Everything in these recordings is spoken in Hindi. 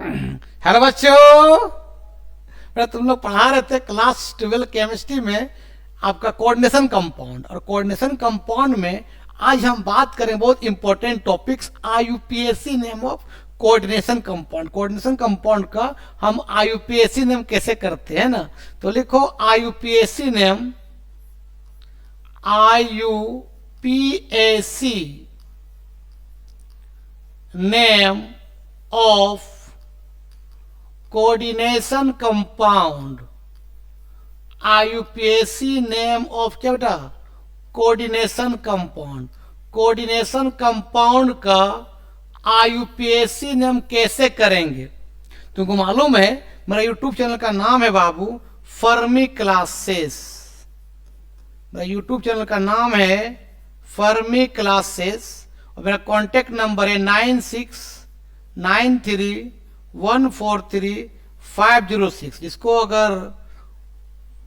हेलो बच्चों, मैं तुम लोग पढ़ा रहे थे क्लास 12 केमिस्ट्री में आपका कोऑर्डिनेशन कंपाउंड। और कोऑर्डिनेशन कंपाउंड में आज हम बात करें बहुत important topics IUPAC name of coordination compound. Coordination compound का हम आईयूपीएसी नेम कैसे करते हैं ना, तो लिखो IUPAC name, IUPAC name of coordination compound. IUPAC name of क्या बेटा? Coordination compound. कोऑर्डिनेशन कंपाउंड का आईयूपीएसी नेम कैसे करेंगे? तुमको मालूम है मेरा यूट्यूब चैनल का नाम है बाबू फर्मी क्लासेस। मेरा यूट्यूब चैनल का नाम है फर्मी क्लासेस और मेरा कॉन्टेक्ट नंबर है 9693143506। जिसको अगर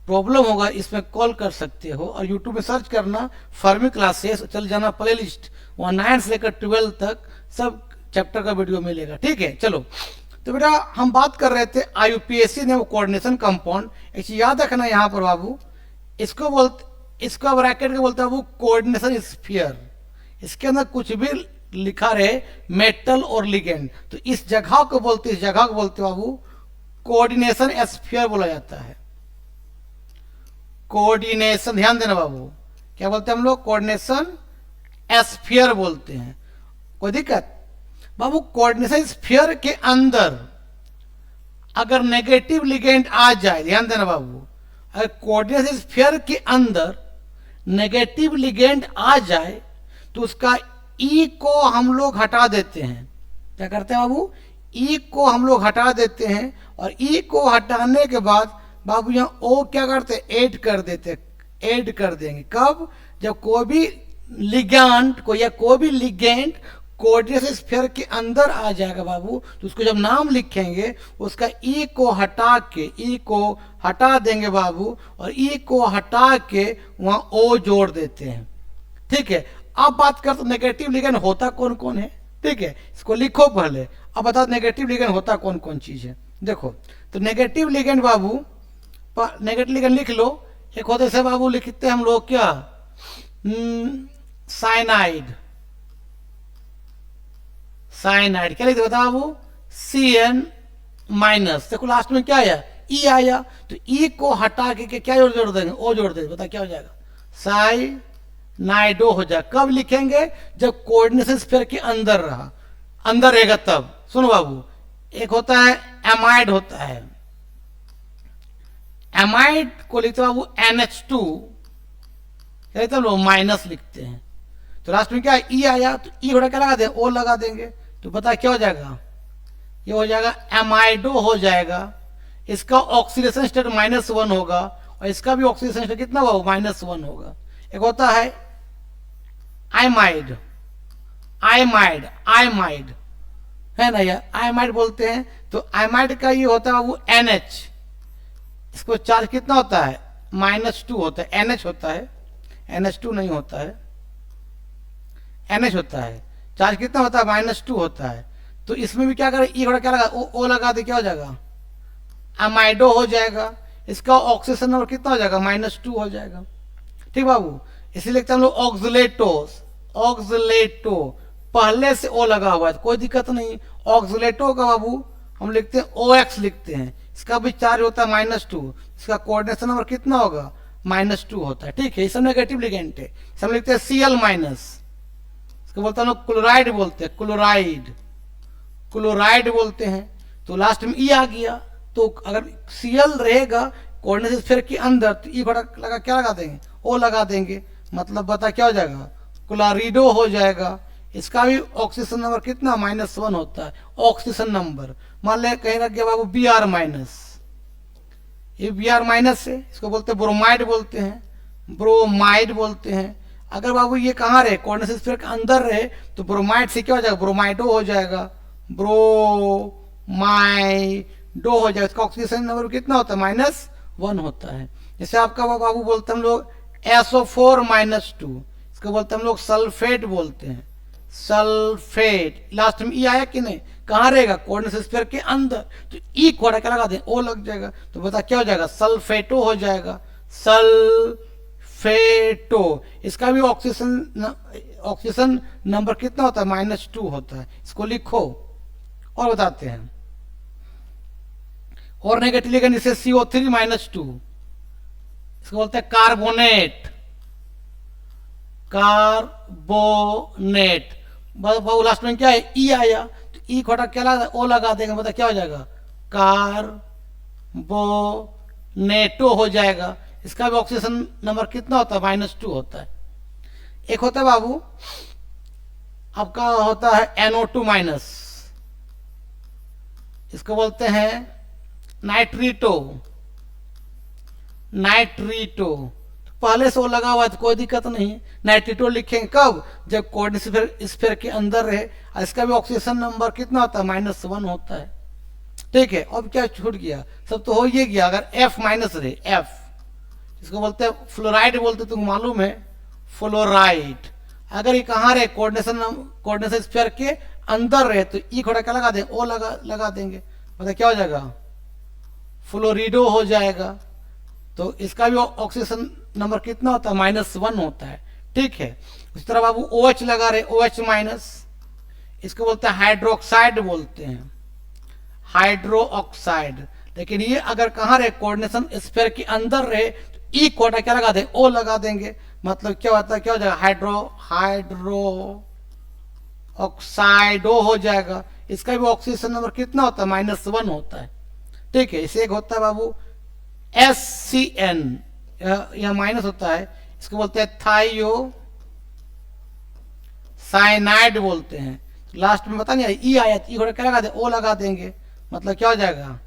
प्रॉब्लम होगा इसमें कॉल कर सकते हो और यूट्यूब में सर्च करना फर्मी क्लासेस, चल जाना प्ले लिस्ट, वहाँ 9 से लेकर 12 तक सब चैप्टर का वीडियो मिलेगा। ठीक है, चलो तो बेटा हम बात कर रहे थे आईयूपीएसी ने कोऑर्डिनेशन कंपाउंड। एक चीज याद रखना यहाँ पर बाबू, इसको ब्रैकेट के बोलते हैं बाबू कोऑर्डिनेशन स्फीयर। इसके अंदर कुछ भी लिखा रहे मेटल और लिगेंड, तो इस जगह को बोलते बाबू कोऑर्डिनेशन स्फीयर बोला जाता है। कोऑर्डिनेशन, ध्यान देना बाबू, क्या बोलते हैं हम लोग? कोऑर्डिनेशन स्फीयर बोलते हैं। कोई दिक्कत बाबू? कोऑर्डिनेशन स्फीयर के अंदर अगर नेगेटिव लिगेंड आ जाए, ध्यान देना बाबू, अगर कोऑर्डिनेशन स्फीयर के अंदर नेगेटिव लिगेंड आ जाए तो उसका ई को हम लोग हटा देते हैं। क्या करते हैं बाबू? ई को हम लोग हटा देते हैं और ई को हटाने के बाद बाबू यहाँ ओ क्या करते हैं? ऐड कर देते, ऐड कर देंगे। कब? जब कोई भी लिगेंड कोऑर्डिनेशन स्फीयर के अंदर आ जाएगा बाबू, तो उसको जब नाम लिखेंगे उसका ई को हटा देंगे बाबू और ई को हटा के वहां ओ जोड़ देते हैं। ठीक है, अब बात करते नेगेटिव लिगेंड होता कौन कौन है। ठीक है, इसको लिखो पहले, अब बताओ नेगेटिव लिगेंड होता कौन कौन चीज है। देखो तो नेगेटिव लिगेंड बाबू, नेगेटिव लिगेंड लिख लो। एक होते से बाबू लिखते हैं हम लोग क्या? साइनाइड। साइनाइड क्या लिखते बताओ बाबू? CN minus. देखो लास्ट में क्या आया? ई आया, तो ई को हटा के क्या जोड़ देंगे? ओ जोड़ देंगे। बता क्या हो जाएगा? साइनाइडो हो जाएगा। कब लिखेंगे? जब कोऑर्डिनेशन स्फीयर के अंदर रहेगा तब। सुनो बाबू, एक होता है एमाइड होता है। एमाइड को लिखते बाबू NH2, क्या लिखते हैं लोग? माइनस लिखते हैं। तो लास्ट में क्या है? ई आया, तो ई घोड़ा क्या लगा देंगे? ओ लगा देंगे। तो पता क्या हो जाएगा? ये हो जाएगा एमाइडो हो जाएगा। इसका ऑक्सीडेशन स्टेट -1 होगा और इसका भी ऑक्सीडेशन स्टेट कितना होगा? -1 होगा। एक होता है आइमाइड, आइमाइड है ना यार, आइमाइड बोलते हैं। तो आइमाइड का ये होता है बाबू NH। इसको चार्ज कितना होता है? -2 होता है। NH होता है, NH2 नहीं होता है, NH होता है। चार्ज कितना होता है? -2 होता है। तो इसमें भी क्या करें? ई घोड़ा क्या लगा? ओ लगा दे, क्या हो जाएगा? अमाइडो हो जाएगा। इसका ऑक्सीजन नंबर कितना हो जाएगा? -2 हो जाएगा। ठीक बाबू, इसीलिए लिखते हम लोग ऑक्सलेटो, पहले से ओ लगा हुआ है, कोई दिक्कत नहीं। ऑक्सलेटो का बाबू हम लिखते हैं OX लिखते हैं। इसका भी चार्ज होता है -2। इसका कोऑर्डिनेशन नंबर कितना होगा? -2 होता है। ठीक है, ये सब नेगेटिव लिगेंड है। हम लिखते हैं Cl-। इसको बोलते हैं लोग क्लोराइड बोलते हैं, क्लोराइड बोलते हैं। तो लास्ट में ई आ गया, तो अगर Cl रहेगा कोऑर्डिनेशन स्फीयर के अंदर तो ई बड़ा लगा क्या लगा देंगे? ओ लगा देंगे। मतलब बता क्या हो जाएगा? क्लोरिडो हो जाएगा। इसका भी ऑक्सीजन नंबर कितना? -1 होता है ऑक्सीजन नंबर। मान ले कहीं रख गया बाबू Br-, ये Br- है। इसको बोलते हैं ब्रोमाइड बोलते हैं। अगर बाबू ये कहाँ रहे? कोऑर्डिनेशन स्फीयर के अंदर रहे तो ब्रोमाइड से क्या हो जाएगा? ब्रोमाइडो हो जाएगा, ब्रोमाइडो हो जाएगा। इसका ऑक्सीजन नंबर कितना होता है? -1 होता है। जैसे आपका बाबू बोलते हैं हम लोग SO4-2, इसको बोलते हैं हम लोग सल्फेट बोलते हैं। सल्फेट लास्ट में ई आया कि नहीं? कहाँ रहेगा, कोऑर्डिनेट स्फीयर के अंदर, तो ई को हटा के लगा दें, ओ लग जाएगा, तो बता क्या हो जाएगा, सल्फेटो हो जाएगा, सल्फेटो। इसका भी ऑक्सीजन नंबर कितना होता है, -2 होता है, इसको लिखो और बताते हैं। और नेगेटिव लिखेंगे इसे CO3 -2, इसको बोलते हैं कार्बोनेट, कार्बोनेट। लास्ट में क्या है, ई आया, तो ई खोटा क्या लगा, ओ लगा देंगे, मतलब क्या हो जाएगा, कार्बोनेटो हो जाएगा। इसका भी ऑक्सीजन नंबर कितना होता है, -2 होता है। एक होता है बाबू आपका होता है NO2-, इसको बोलते हैं नाइट्रीटो, नाइट्रीटो। पहले से वो लगा हुआ है तो कोई दिक्कत नहीं, नाइट्रीटो लिखेंगे कब, जब कोऑर्डिनेट स्फीयर के अंदर रहे। इसका भी ऑक्सीजन नंबर कितना होता है, -1 होता है। ठीक है, अब क्या छूट गया, सब तो हो ही गया। अगर F- रहे, F इसको बोलते हैं फ्लोराइड बोलते, तुमको मालूम है, फ्लोराइड। अगर ये कहाँ रहे, कोऑर्डिनेट स्फीयर के अंदर रहे, तो ई खोटा क्या लगा दें, ओ लगा देंगे, मतलब क्या हो जाएगा, फ्लोरिडो हो जाएगा। तो इसका भी ऑक्सीजन नंबर कितना होता है, -1 होता है। ठीक है, उस तरह बाबू OH लगा रहे, OH-, इसको बोलते हैं हाइड्रोक्साइड बोलते हैं, हाइड्रो ऑक्साइड। लेकिन ये अगर कहाँ रहे, कोऑर्डिनेशन स्फीयर के अंदर रहे, तो ई कोटा क्या लगा दें, ओ लगा देंगे, मतलब क्या होता है, क्या हो जाएगा, हाइड्रो ऑक्साइडो हो जाएगा। इसका भी ऑक्सीजन नंबर कितना होता है, -1 होता है। ठीक है, इसे एक होता है बाबू SCN, यह माइनस होता है, इसको बोलते हैं थाइयो साइनाइड बोलते हैं। लास्ट में पता नहीं ई आया, ई क्या लगा दे, ओ लगा देंगे, मतलब क्या हो जाएगा,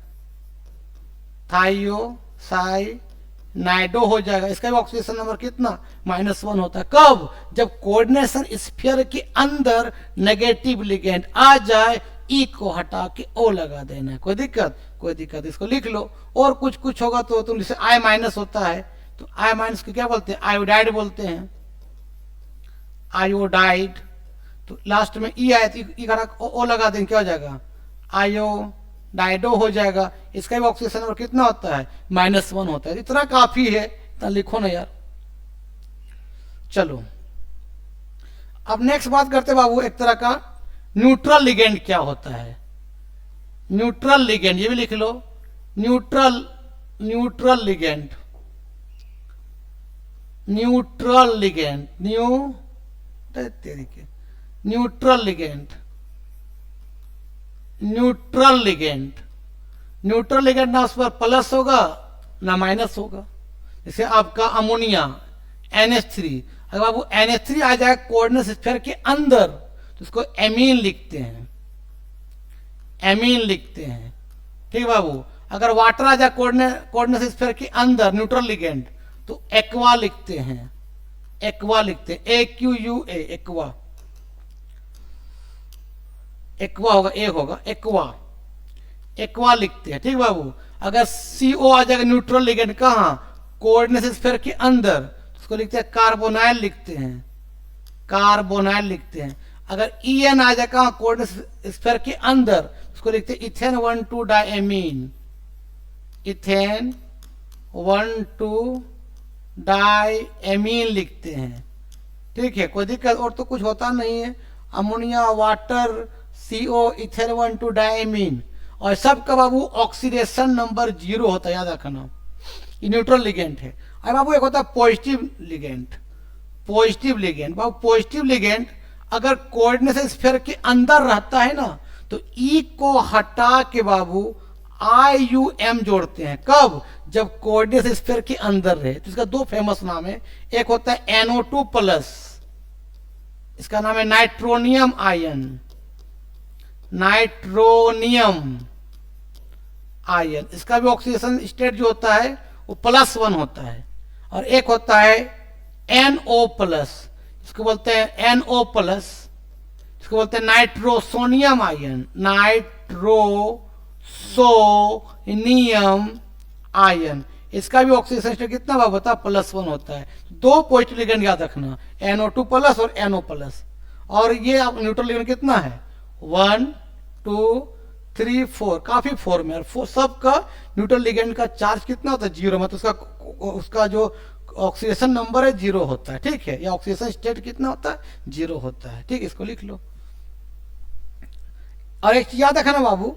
थाइयो साइनाइडो हो जाएगा। इसका भी ऑक्सीजन नंबर कितना, -1 होता है। कब, जब कोऑर्डिनेशन स्फीयर के अंदर नेगेटिव लिगेंड आ जाए, ई को हटा के ओ लगा देना है। कोई दिक्कत, कोई दिक्कत, इसको लिख लो। और कुछ होगा तो तुम जैसे I- होता है, तो I- को क्या बोलते हैं, आयोडाइड बोलते हैं, आयोडाइड। तो लास्ट में ई आया, तो ई का ओ लगा देंगे, क्या हो जाएगा, आयोडाइडो हो जाएगा। इसका भी ऑक्सीजन नंबर कितना होता है, -1 होता है। इतना काफी है, इतना लिखो ना यार। चलो अब नेक्स्ट बात करते बाबू, एक तरह का न्यूट्रल लिगेंड क्या होता है। न्यूट्रल लिगेंड, ये भी लिख लो, neutral ligand, neutral ligand, neutral ligand, neutral ligand. Neutral ligand ना उस पर प्लस होगा ना माइनस होगा। जैसे आपका अमोनिया NH3, अगर बाबू NH3 आ जाए कोऑर्डिनेट स्फीयर के अंदर, तो उसको एमीन लिखते हैं, एमीन लिखते हैं। ठीक बाबू, अगर वाटर आ जाए कोऑर्डिनेट स्फीयर के अंदर न्यूट्रल लिगेंड, तो एक्वा लिखते हैं, एक्वा लिखते हैं, AQUA, एक्वा, एक्वा होगा, ए होगा, एक्वा, एक्वा लिखते हैं। ठीक बाबू, अगर CO आ जाएगा न्यूट्रल लिगेंड कहाँ, कोऑर्डिनेट स्फीयर के अंदर, तो उसको लिखते हैं कार्बोनाइल लिखते हैं, कार्बोनाइल लिखते हैं। अगर EN आ जाए कहाँ, कोऑर्डिनेट स्फीयर के अंदर, उसको लिखते हैं इथेन 1,2 डायमीन, इथेन 1,2 डायमीन लिखते हैं। ठीक है, कोई दिक्कत और तो कुछ होता नहीं है। Ammonia, water, CO, ethane 1,2 diamine, और सबका बाबू ऑक्सीडेशन नंबर 0 होता है, याद रखना। ये न्यूट्रल लिगेंड है। अब बाबू एक होता है पॉजिटिव लिगेंड, पॉजिटिव लिगेंड। बाबू पॉजिटिव लिगेंड अगर कोऑर्डिनेशन स्फीयर के अंदर रहता है ना, तो ई को हटा के बाबू IUM जोड़ते हैं। कब, जब कोऑर्डिनेशन स्फीयर के अंदर रहे। तो इसका दो फेमस नाम है, एक होता है NO2+, इसका नाम है नाइट्रोनियम आयन, नाइट्रोनियम आयन। इसका भी ऑक्सीडेशन स्टेट जो होता है वो +1 होता है। और एक होता है NO+, इसको बोलते हैं NO+, इसको बोलते हैं नाइट्रोसोनियम आयन, नाइट्रोसोनियम आयन। इसका भी ऑक्सीडेशन स्टेट कितना बाबू होता है, +1 होता है। दो पॉजिटिव लिगेंड याद रखना, NO2+ और NO+। और ये न्यूट्रल लिगेंड कितना है, 1 2 3 4, काफी फॉर में, और सबका न्यूट्रल लिगेंड का चार्ज कितना होता है? 0, मतलब उसका जो ऑक्सीडेशन नंबर है 0 होता है, ठीक है, या ऑक्सीडेशन स्टेट कितना होता है? 0 होता है, ठीक, इसको लिख लो। और एक चीज याद रखना बाबू,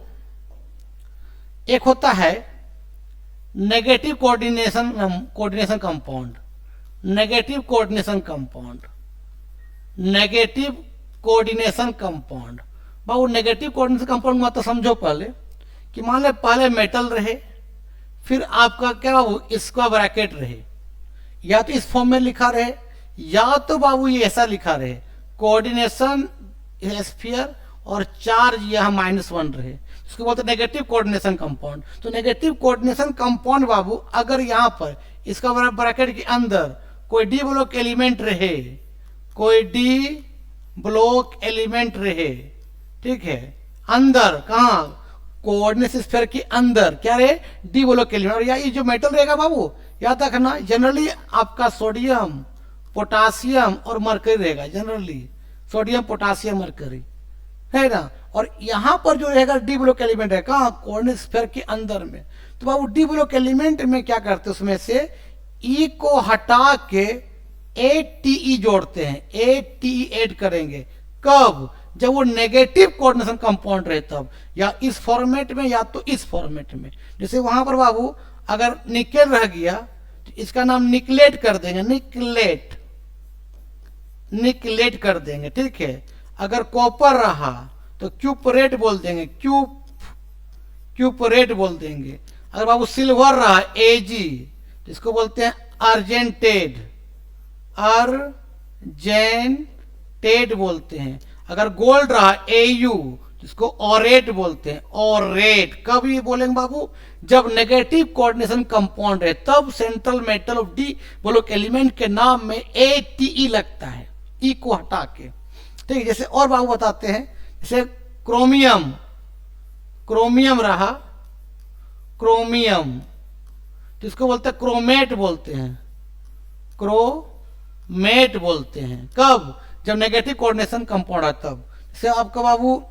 एक होता है negative coordination compound, negative coordination compound, negative coordination compound. बाबू नेगेटिव कोऑर्डिनेशन कंपाउंड मतलब समझो पहले कि मान ले पहले मेटल रहे, फिर आपका क्या बाबू इसका ब्रैकेट रहे, या तो इस फॉर्म में लिखा रहे, या तो बाबू ये ऐसा लिखा रहे कोऑर्डिनेशन स्फीयर और चार्ज यहां -1 रहे, इसको बोलते हैं नेगेटिव कोऑर्डिनेशन कंपाउंड। तो नेगेटिव कोऑर्डिनेशन कंपाउंड बाबू अगर यहां पर इसका ब्रैकेट के अंदर कोई डी ब्लॉक एलिमेंट रहे, कोई डी ब्लॉक एलिमेंट रहे, ठीक है, अंदर कहा कोऑर्डिनेशन स्फीयर के अंदर क्या रहे? D block element. और या ये जो मेटल रहेगा बाबू याद रखना, जनरली आपका सोडियम, पोटासियम और मरकरी रहेगा, जनरली सोडियम, पोटासियम, मरकरी है ना। और यहां पर जो रहेगा डी ब्लॉक एलिमेंट है कहां? कोऑर्डिनेशन स्फीयर के अंदर में। तो बाबू डी ब्लॉक एलिमेंट में क्या करते हैं, उसमें से ई को हटा के ATE जोड़ते हैं, ATE ऐड करेंगे। कब? जब वो नेगेटिव कोऑर्डिनेशन कंपाउंड रहे तब, या इस फॉर्मेट में या तो इस फॉर्मेट में। जैसे वहां पर बाबू अगर निकेल रह गया तो इसका नाम निकलेट कर देंगे, निकलेट, निकलेट कर देंगे, ठीक है। अगर कॉपर रहा तो क्यूपरेट बोल देंगे, क्यूपरेट बोल देंगे। अगर बाबू सिल्वर रहा AG तो इसको बोलते हैं अर्जेंटेड, अर्जेंटेड बोलते हैं। अगर गोल्ड रहा AU जिसको ऑरेट बोलते हैं, ऑरेट। कब ये बोलेंगे बाबू? जब नेगेटिव कोऑर्डिनेशन कंपाउंड है तब central metal of D block element के नाम में ATE लगता है, ई को हटा के, ठीक है। जैसे और बाबू बताते हैं, जैसे क्रोमियम, क्रोमियम रहा, क्रोमियम जिसको बोलते हैं क्रोमेट बोलते हैं, क्रोमेट बोलते हैं। कब? जब नेगेटिव कोऑर्डिनेशन कंपाउंड है तब। जैसे आपका बाबू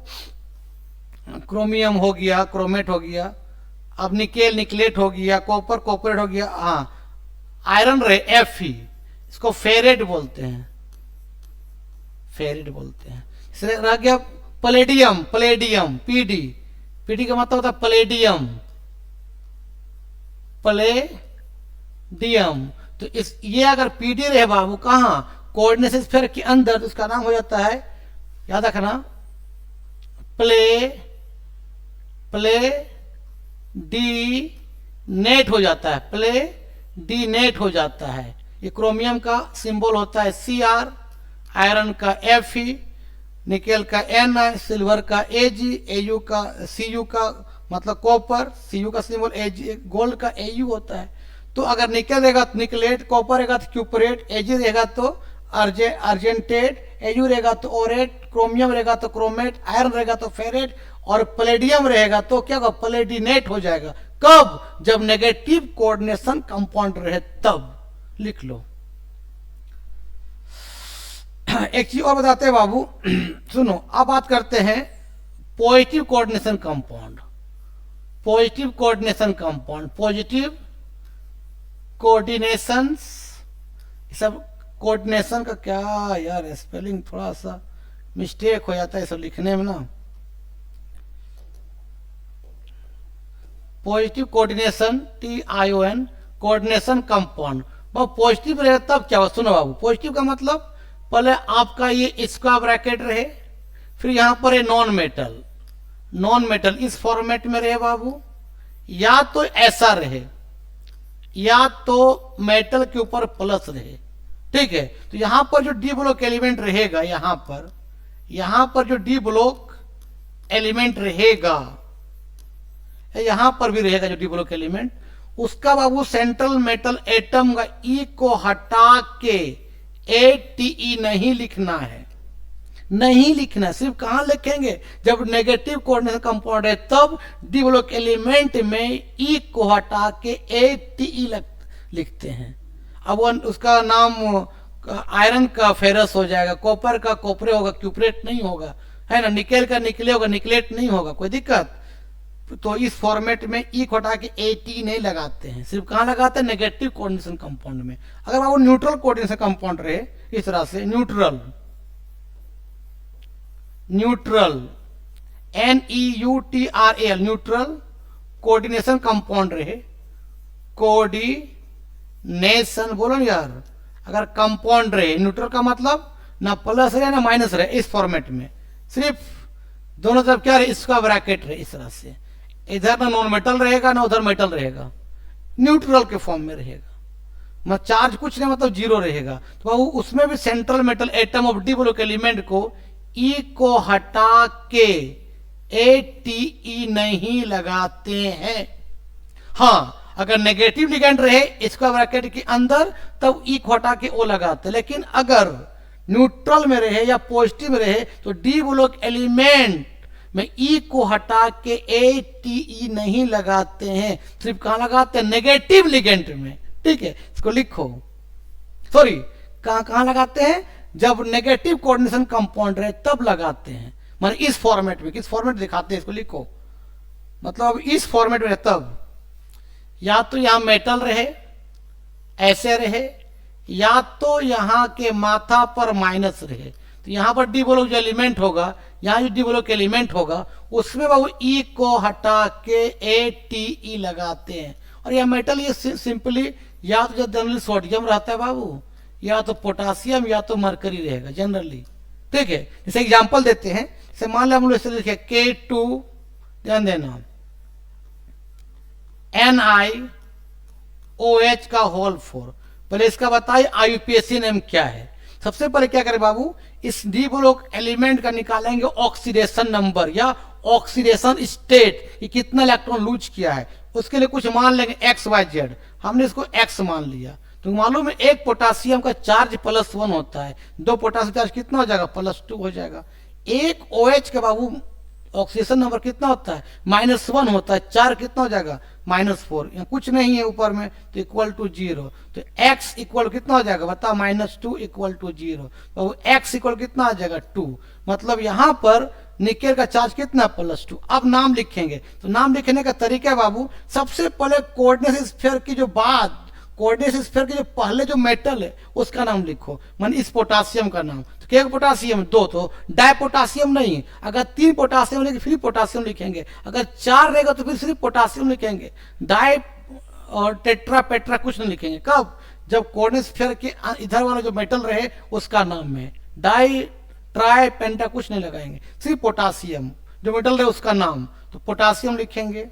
क्रोमियम हो गया, क्रोमेट हो गया, अब निकेल निकलेट हो गया, कॉपर कॉपरेट हो गया, हाँ आयरन रहे Fe, इसको फेरेट बोलते हैं, फेरेट बोलते हैं। इसलिए रह गया पैलेडियम, पैलेडियम PD, PD का मतलब होता है पैलेडियम, पैलेडियम। तो इस ये अगर PD रहे बाबू कहां? कोऑर्डिनेशन स्फीयर के अंदर, तो उसका नाम हो जाता है, याद रखना, डी नेट हो जाता है, डी नेट हो जाता है। ये क्रोमियम का सिंबल होता है Cr, आयरन का Fe, निकेल का Ni, सिल्वर का Ag, Au का Cu का मतलब कॉपर, Cu का सिंबल Ag, गोल्ड का Au होता है। तो अगर निकेल रहेगा तो निकलेट, कॉपर रहेगा तो क्यूपरेट, Ag रहेगा तो अर्जेंटेड, Au रहेगा तो ओरेट, क्रोमियम रहेगा तो क्रोमेट, आयरन रहेगा तो फेरेट, और पैलेडियम रहेगा तो क्या होगा? पैलेडिनेट हो जाएगा। कब? जब नेगेटिव कोऑर्डिनेशन कंपाउंड रहे तब। लिख लो। एक चीज और बताते हैं बाबू, सुनो। अब बात करते हैं positive coordination compound, positive coordination compound, positive coordination. सब कोऑर्डिनेशन का क्या यार स्पेलिंग थोड़ा सा मिस्टेक हो जाता है सब लिखने में ना। Positive coordination, TION, coordination compound. बाबू पॉजिटिव रहे तब क्या हो? सुनो बाबू, पॉजिटिव का मतलब पहले आपका ये इसका ब्रैकेट रहे, फिर यहां पर है नॉन मेटल, नॉन मेटल इस फॉर्मेट में रहे बाबू, या तो ऐसा रहे, या तो मेटल के ऊपर प्लस रहे, ठीक है। तो यहां पर जो डी ब्लॉक एलिमेंट रहेगा, यहां पर जो डी ब्लॉक एलिमेंट रहेगा, यहां पर भी रहेगा जो डी ब्लॉक एलिमेंट, उसका बाबू सेंट्रल मेटल एटम का ई को हटा के ATE नहीं लिखना है, नहीं लिखना। सिर्फ कहां लिखेंगे? जब नेगेटिव कोऑर्डिनेशन कंपाउंड है तब डी ब्लॉक एलिमेंट में ई को हटा के ATE लिखते हैं। अब उसका नाम आयरन का फेरस हो जाएगा, कॉपर का कॉपरे होगा, क्यूपरेट नहीं होगा, है ना, निकेल का निकले होगा, निकलेट नहीं होगा, कोई दिक्कत। तो इस फॉर्मेट में ई को हटा के एटी नहीं लगाते हैं, सिर्फ कहाँ लगाते हैं, नेगेटिव कोऑर्डिनेशन कंपाउंड में। अगर वो न्यूट्रल कोऑर्डिनेशन कंपाउंड रहे इस तरह से, neutral NEUTRAL neutral coordination compound रहे, कोऑर्डिनेशन बोलो ना यार, अगर कंपाउंड रहे, न्यूट्रल का मतलब ना प्लस रहे ना माइनस रहे, इस फॉर्मेट में सिर्फ दोनों तरफ क्या रहे, इसका ब्रैकेट रहे इस तरह से, इधर ना नॉन मेटल रहेगा ना उधर मेटल रहेगा, न्यूट्रल के फॉर्म में रहेगा, मतलब चार्ज कुछ नहीं, मतलब जीरो रहेगा। तो बाबू उसमें भी central metal atom of D block element को ई को हटा के ATE नहीं लगाते हैं। हाँ, अगर नेगेटिव लिगेंड रहे इसका ब्रैकेट के अंदर तब ई को हटा के ओ लगाते, लेकिन अगर न्यूट्रल में रहे या पॉजिटिव में रहे तो डी ब्लॉक एलिमेंट में ई को हटा के ATE नहीं लगाते हैं, सिर्फ कहां लगाते हैं, नेगेटिव लिगेंड में। ठीक है, इसको लिखो, सॉरी कहां लगाते हैं, जब नेगेटिव कोऑर्डिनेशन कंपाउंड रहे तब लगाते हैं, मतलब इस फॉर्मेट में। किस फॉर्मेट दिखाते हैं, इसको लिखो, मतलब इस फॉर्मेट में तब या तो यहां मेटल रहे ऐसे रहे, या तो यहां के माथा पर माइनस रहे, तो यहां पर डी ब्लॉक जो एलिमेंट होगा, यहां जो डी ब्लॉक एलिमेंट होगा उसमें वो ई को हटा के ATE लगाते हैं। और यह मेटल ये सिंपली या तो जनरली सोडियम रहता है बाबू, या तो पोटासियम या तो मरकरी रहेगा जनरली। ठीक है, जैसे एग्जांपल देते हैं, जैसे मान लिया हम लोग इसे लिखे K2, ध्यान देना, NiOH का होल 4। पहले इसका बताइए IUPAC नेम क्या है। सबसे पहले क्या करें बाबू, इस डी ब्लॉक एलिमेंट का निकालेंगे ऑक्सीडेशन नंबर या ऑक्सीडेशन स्टेट, ये कितना इलेक्ट्रॉन लूज किया है, उसके लिए कुछ मान लेंगे XYZ। हमने इसको X मान लिया, तो मालूम है एक पोटासियम का चार्ज +1 होता है, दो पोटासियम चार्ज कितना हो जाएगा, +2 हो जाएगा। एक OH का बाबू ऑक्सीडेशन नंबर कितना होता है, -1 होता है, 4 कितना हो जाएगा, -4, यहाँ कुछ नहीं है ऊपर में तो इक्वल टू 0, तो x इक्वल कितना हो जाएगा बताओ, -2 इक्वल टू 0, तो x इक्वल कितना आ जाएगा 2, मतलब यहाँ पर निकेल का चार्ज कितना, +2। अब नाम लिखेंगे, तो नाम लिखने का तरीका है बाबू, सबसे पहले कोऑर्डिनेशन स्फीयर की जो बात, कोऑर्डिनेशन स्फीयर के जो पहले जो मेटल है उसका नाम लिखो, मान इस पोटासियम का नाम, तो क्या पोटासियम 2, तो डाई पोटासियम नहीं, अगर 3 पोटासियम लेंगे फिर पोटासियम लिखेंगे, अगर 4 रहेगा तो फिर सिर्फ पोटासियम लिखेंगे, डाई और टेट्रा पेट्रा कुछ नहीं लिखेंगे। कब, जब कोऑर्डिनेशन स्फीयर के इधर वाला जो मेटल रहे उसका नाम में, डाई ट्राई पेंटा कुछ नहीं लगाएंगे, सिर्फ पोटासियम जो मेटल रहे उसका नाम, तो पोटासियम लिखेंगे,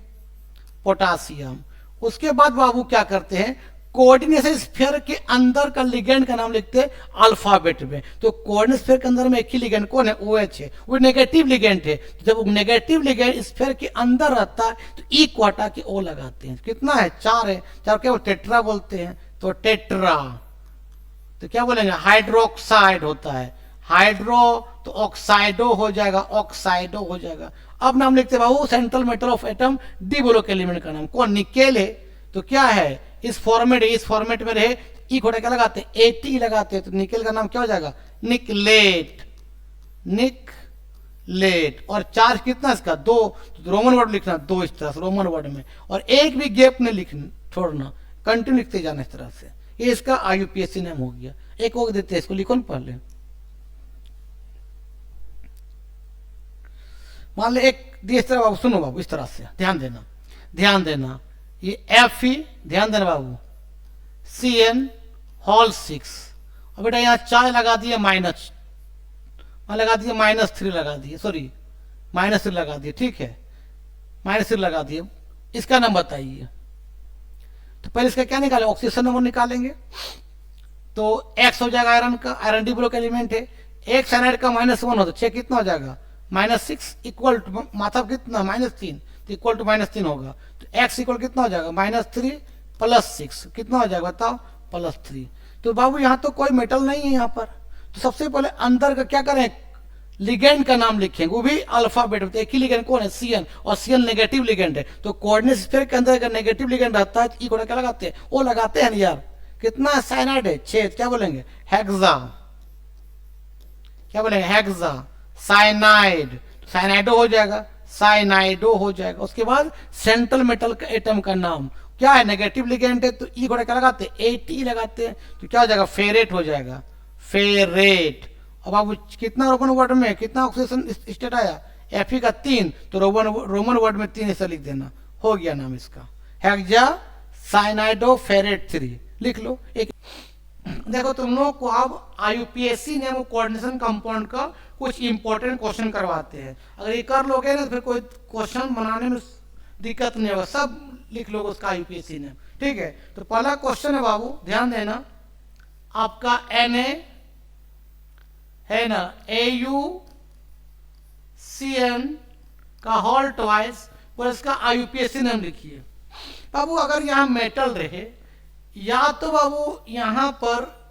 पोटासियम। उसके बाद बाबू क्या करते हैं, कोऑर्डिनेशन स्फीयर के अंदर का लिगेंड का नाम लिखते हैं अल्फाबेट में, तो कोऑर्डिनेशन स्फीयर के अंदर में एक ही लिगेंड कौन है, OH है, वो नेगेटिव लिगेंड है, तो जब नेगेटिव लिगेंड स्फीयर के अंदर रहता है तो ई को हटा के O लगाते हैं, कितना है, 4 है, 4 क्या वो टेट्रा बोलते हैं, तो टेट्रा, तो क्या बोलेंगे, हाइड्रोक्साइड होता है, हाइड्रो तो ऑक्साइडो हो जाएगा, ऑक्साइडो हो जाएगा। अब नाम लिखते हैं बाबू central metal of atom D block element का नाम कौन, निकेल है, तो क्या है, इस फॉर्मेट में रहे ई घोड़ा क्या लगाते हैं, ATE लगाते हैं, तो निकेल का नाम क्या हो जाएगा, निकलेट, निकलेट। और चार्ज कितना इसका 2, तो रोमन वर्ड लिखना 2 इस तरह से रोमन वर्ड में, और एक भी गैप नहीं लिखना, छोड़ना, कंटिन्यू लिखते जाना इस तरह से। ये इसका IUPAC नेम हो गया। एक और देते हैं, इसको लिखो ना पहले, मान लो एक दिए इस तरह बाबू, सुनो बाबू इस तरह से, ध्यान देना, ध्यान देना, ये Fe, ध्यान देना बाबू, CN होल 6, और बेटा यहाँ 4 लगा दिए, माइनस लगा दिए, -3 लगा दिए, सॉरी -3 लगा दिए, ठीक है, -3 लगा दिए। इसका नाम बताइए, तो पहले इसका क्या निकाले, ऑक्सीडेशन नंबर निकालेंगे, तो X हो जाएगा आयरन का, आयरन डी ब्लॉक एलिमेंट है, एक साइनाइड का -1 हो तो 6 कितना हो जाएगा, -6 इक्वल टू माथा कितना, -3, तो इक्वल टू -3 होगा, तो x इक्वल कितना हो जाएगा, -3 + 6 कितना हो जाएगा बताओ, +3। तो बाबू यहाँ तो कोई मेटल नहीं है यहाँ पर, तो सबसे पहले अंदर का क्या करें, लिगेंड का नाम लिखेंगे, वो भी अल्फाबेट में, एक ही लिगेंड कौन है, CN, और CN नेगेटिव लिगेंड है, तो कोऑर्डिनेशन स्फीयर के अंदर अगर नेगेटिव लिगेंड रहता है तो ई को क्या लगाते हैं, वो लगाते हैं यार, कितना साइनाइड है 6, क्या बोलेंगे, हेक्सा, क्या बोलेंगे, हेक्सा, साइनाइड, साइनाइडो हो जाएगा, साइनाइडो हो जाएगा। उसके बाद सेंट्रल मेटल का एटम का नाम क्या है, नेगेटिव लिगेंड है तो ई घोड़ा क्या लगाते हैं, एटी लगाते हैं, तो क्या हो जाएगा, फेरेट हो जाएगा, फेरेट। अब आप कितना रोमन वर्ड में कितना ऑक्सीडेशन स्टेट आया, एफ का 3, तो रोमन वर्ड में 3 ऐसा लिख देना, हो गया नाम इसका, हेक्सा साइनाइडो फेरेट 3 लिख लो। एक देखो तुम लोग को अब आईयूपीएससी ने वो कोऑर्डिनेशन कंपाउंड का कुछ इंपॉर्टेंट क्वेश्चन करवाते हैं, अगर ये कर लोगे ना तो फिर कोई क्वेश्चन बनाने में दिक्कत नहीं होगा, सब लिख लोगे उसका आईयूपीएससी ने, ठीक है। तो पहला क्वेश्चन है बाबू, ध्यान देना, आपका एन है ना, AuCN का होल ट्वाइस, पर इसका आईयूपीएससी नाम लिखिए बाबू। अगर यहाँ मेटल रहे, या तो बाबू यहाँ पर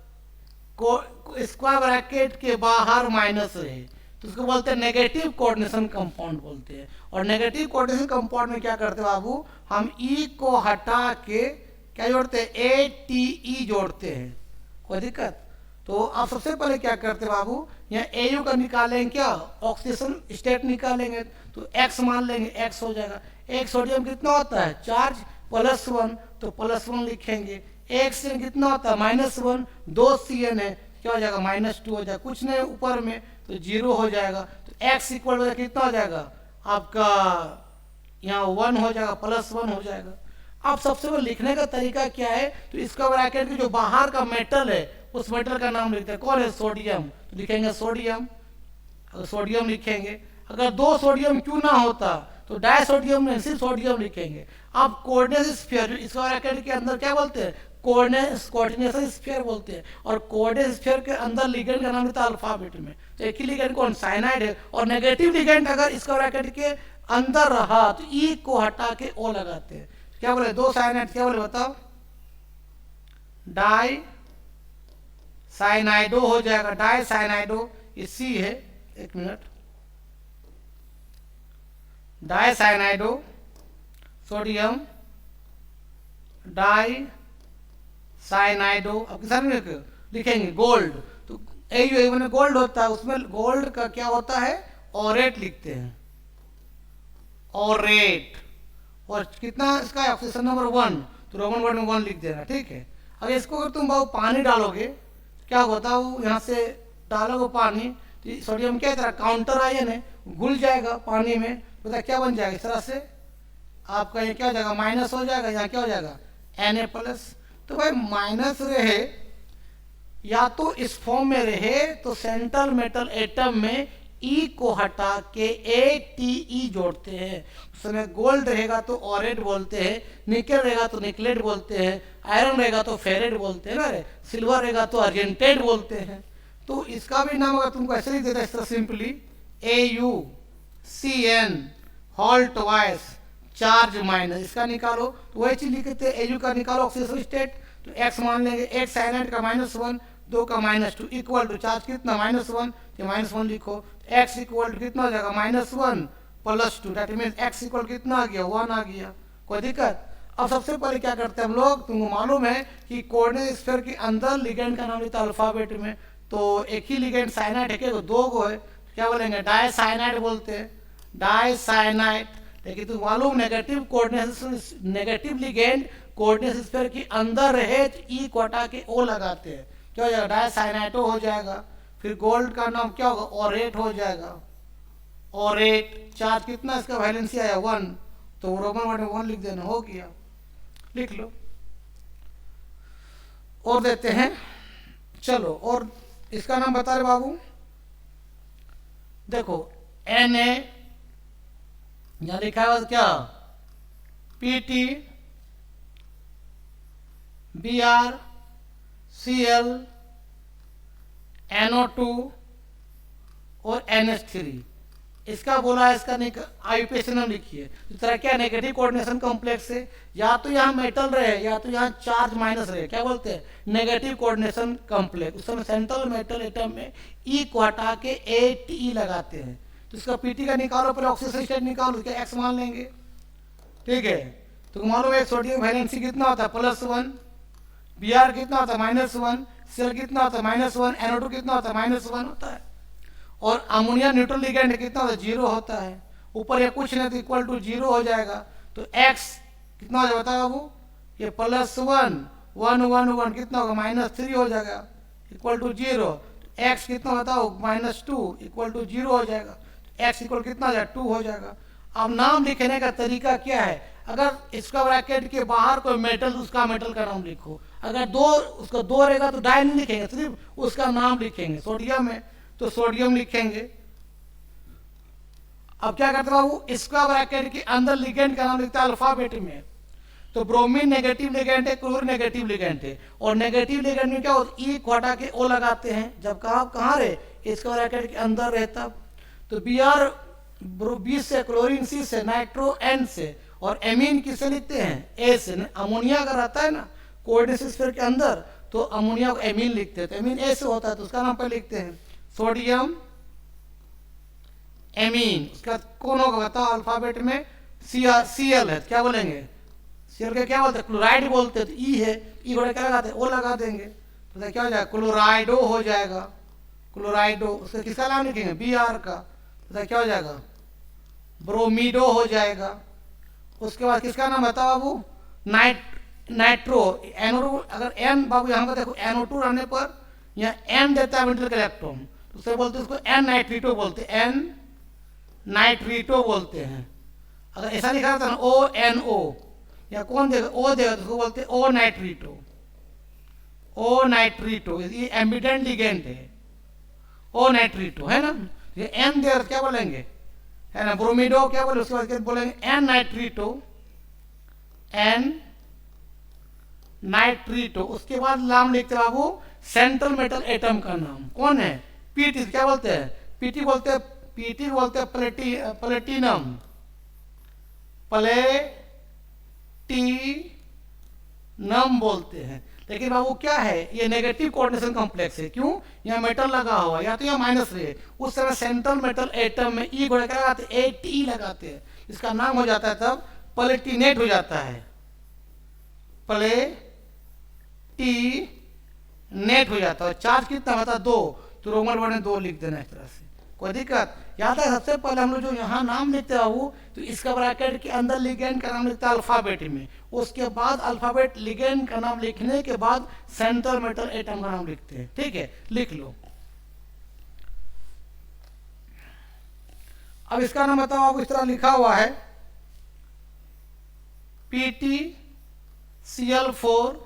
स्क्वायर ब्रैकेट के बाहर माइनस रहे, तो उसको बोलते हैं नेगेटिव कोऑर्डिनेशन कंपाउंड बोलते हैं। और नेगेटिव कोऑर्डिनेशन कंपाउंड में क्या करते हैं बाबू, हम ई को हटा के क्या जोड़ते हैं, ATE जोड़ते हैं, कोई दिक्कत। तो आप सबसे पहले क्या करते हैं बाबू, यहाँ AU का निकालेंगे, क्या ऑक्सीडेशन स्टेट निकालेंगे, तो X मान लेंगे, X हो जाएगा। एक सोडियम कितना होता है, चार्ज +1, तो +1 लिखेंगे। एक CN कितना होता है, -1, 2 CN है, क्या हो जाएगा, -2 हो जाएगा, कुछ नहीं ऊपर में, तो 0 हो जाएगा। तो X इक्वल कितना हो जाएगा आपका, यहाँ 1 हो जाएगा, +1 हो जाएगा। अब सबसे पहले लिखने का तरीका क्या है, तो इसका ब्रैकेट के जो बाहर का मेटल है उस मेटल का नाम लिखते हैं, कौन है, सोडियम, तो लिखेंगे सोडियम, अगर सोडियम लिखेंगे। अगर 2 सोडियम क्यों ना होता तो डाइसोडियम में सिर्फ सोडियम लिखेंगे। अब कोऑर्डिनेशन स्फीयर, इसका ब्रैकेट के अंदर क्या बोलते हैं, कोऑर्डिनेशन स्फीयर बोलते हैं, और कोऑर्डिनेशन स्फीयर के अंदर लिगेंड का नाम लिखता है अल्फाबेट में, तो एक ही लिगेंड कौन, साइनाइड है। और नेगेटिव लिगेंड अगर इसका ब्रैकेट के अंदर रहा तो ई को हटा के ओ लगाते हैं, क्या बोले, 2 साइनाइड, क्या बोले बताओ, डाई साइनाइडो हो जाएगा, डाई साइनाइडो, ये सी है, एक मिनट, डाई साइनाइडो सोडियम, डाई साइनाइडो, अब किस लिखेंगे, गोल्ड, तो AU में गोल्ड होता है, उसमें गोल्ड का क्या होता है, ऑरेट लिखते हैं, ऑरेट। और कितना इसका ऑक्सीजन नंबर 1, तो रोमन वर्ड में 1 लिख देना, ठीक है। अगर इसको अगर तुम बाबू पानी डालोगे क्या होता है, वो यहाँ से डालोगे पानी, तो सोडियम क्या तरह काउंटर आयन है, घुल जाएगा पानी में, पता क्या बन जाएगा, इस तरह से आपका ये क्या हो जाएगा, माइनस हो जाएगा, यहाँ क्या हो जाएगा, Na+। तो भाई माइनस रहे या तो इस फॉर्म में रहे तो सेंट्रल मेटल एटम में ई को हटा के ATE जोड़ते हैं, उसमें गोल्ड रहेगा तो ऑरेट बोलते हैं, निकल रहेगा तो निकलेट बोलते हैं, आयरन रहेगा तो फेरेट बोलते हैं ना, सिल्वर रहेगा तो अर्जेंटेट बोलते हैं। तो इसका भी नाम अगर तुमको ऐसे ही देता है, इस तरह simply AuCN whole twice charge minus, इसका निकालो तो वही चीज लिखते हैं, AU का निकालो ऑक्सीडेशन स्टेट, तो X मान लेंगे, एक साइनाइड का -1, 2 का -2 इक्वल टू चार्ज कितना, -1, तो -1 लिखो। X इक्वल टू कितना हो जाएगा, -1 + 2, दैट मीन्स X इक्वल कितना आ गया, 1 आ गया, कोई दिक्कत। अब सबसे पहले क्या करते हैं हम लोग, तुमको मालूम है कि कोऑर्डिनेट स्फीयर के अंदर लिगेंड का नाम लिखता है अल्फाबेट में, तो एक ही लिगेंड साइनाइड है, 2 गो है, क्या बोलेंगे, डाई साइनाइड बोलते हैं, डाई साइनाइड। लेकिन तुम मालूम negative coordination, negative ligand coordination sphere के अंदर रहे तो ई को हटा के ओ लगाते हैं, क्या हो जाएगा, डाई साइनाइडो हो जाएगा। फिर गोल्ड का नाम क्या होगा, ऑरेट हो जाएगा, ऑरेट। चार्ज कितना इसका वैलेंसी आया, 1, तो रोमन वर्ड में 1 लिख देना, हो गया, लिख लो। और देते हैं, चलो, और इसका नाम बता रहे बाबू, देखो Na यहां लिखा है क्या, PT Br Cl NO2 और NH3, इसका बोला है, इसका आईयूपीएसी नाम लिखिए। इस तरह क्या नेगेटिव कोऑर्डिनेशन कॉम्प्लेक्स है, या तो यहाँ मेटल रहे या तो यहाँ चार्ज माइनस रहे, क्या बोलते हैं, नेगेटिव कोऑर्डिनेशन कॉम्प्लेक्स। उस समय सेंट्रल मेटल एटम में ई को हटा के ATE लगाते हैं, तो इसका PT का निकालो, पहले ऑक्सीडेशन स्टेट निकालो, उसका X मान लेंगे, ठीक है। तो मालूम है सोडियम वैलेंसी कितना होता है, +1, Br कितना होता है, -1, Cl कितना होता है, -1, NO2 कितना होता है, -1 होता है। और अमोनिया न्यूट्रल लिगेंड कितना होता है, 0 होता है। ऊपर ये कुछ नहीं तो इक्वल टू 0 हो जाएगा। तो x कितना हो जाएगा बताओ बाबू, ये +1 1 1 1 कितना होगा, -3 हो जाएगा इक्वल टू 0। x कितना बताओ, -2 इक्वल टू 0 हो जाएगा। x इक्वल कितना हो जाएगा, 2 हो जाएगा। अब नाम लिखने का तरीका क्या है, अगर इसका ब्रैकेट के बाहर कोई मेटल, उसका मेटल का नाम लिखो। अगर दो उसका दो रहेगा तो डाई नहीं लिखेंगे, सिर्फ उसका नाम लिखेंगे। सोडियम है तो सोडियम लिखेंगे। अब क्या करते बाबू, इसका ब्रैकेट के अंदर लिगेंड का नाम लिखता है अल्फाबेट में। तो ब्रोमीन नेगेटिव लिगेंड है, क्लोरीन नेगेटिव लिगेंड है। और नेगेटिव लिगेंड में क्या होता है, ई को हटा के ओ लगाते हैं। जब कहाँ रहे, इसका ब्रैकेट के अंदर रहे तब। तो Br बी से, क्लोरीन सी से, नाइट्रो एन से, और एमीन किससे लिखते हैं, ए से। अमोनिया अगर आता है ना कोऑर्डिनेट स्फीयर के अंदर तो अमोनिया को एमीन लिखते हैं। तो एमीन ए से होता है तो उसका नाम पर लिखते हैं सोडियम एमीन। उसका कौन होगा बताओ, अल्फाबेट में Cl है, क्या बोलेंगे, Cl के क्या बोलते हैं, क्लोराइड बोलते हैं। तो ई है, ई बड़े क्या लगाते हैं, ओ लगा देंगे तो क्या हो जाएगा, क्लोराइडो हो जाएगा, क्लोराइडो। उसका किसका नाम लिखेंगे, Br का, तो क्या हो जाएगा, ब्रोमीडो हो जाएगा। उसके बाद किसका नाम बताओ बाबू, नाइट्रो NO2। अगर N बाबू यहाँ पर देखो NO2 रहने पर यहाँ N देता है मेटल का इलेक्ट्रॉन, तो उसे बोलते हैं, उसको N नाइट्रीटो बोलते हैं, N नाइट्रीटो बोलते हैं। अगर ऐसा लिखा रहता है ना ONO, या कौन देगा, O देगा, तो उसको बोलते हैं O नाइट्रीटो, O नाइट्रीटो। ये एम्बिडेंट लिगेंड है, O नाइट्रीटो है ना। ये N देगा तो क्या बोलेंगे, है ना, ब्रोमीडो क्या बोले, उसके बाद बोलेंगे N नाइट्रीटो, N नाइट्रीटो। उसके बाद नाम लिखते बाबू सेंट्रल मेटल एटम का नाम कौन है, पीटी। क्या बोलते हैं, पीटी बोलते हैं, पीटी बोलते हैं प्लेटिनम, प्लेटिनम बोलते हैं। लेकिन बाबू क्या है, ये नेगेटिव कोऑर्डिनेशन कॉम्प्लेक्स है। क्यों, यहाँ मेटल लगा हुआ या तो यहाँ माइनस रे। उस समय सेंट्रल मेटल एटम में ई घोड़े क्या लगाते हैं, AT लगाते हैं। इसका नाम हो जाता है तब प्लेटिनेट हो जाता है, प्लेटिनेट हो जाता है। चार्ज कितना होता है, 2, तो रोमन वर्ड में 2 लिख देना इस तरह से, कोई दिक्कत। याद है, सबसे पहले हम लोग जो यहाँ नाम लिखते हैं वो, तो इसका ब्रैकेट के अंदर लिगेंड का नाम लिखता है अल्फाबेट में। उसके बाद अल्फाबेट लिगेंड का नाम लिखने के बाद सेंट्रल मेटल एटम का नाम लिखते हैं। ठीक है, लिख लो। अब इसका नाम बताओ, आप इस तरह लिखा हुआ है PtCl4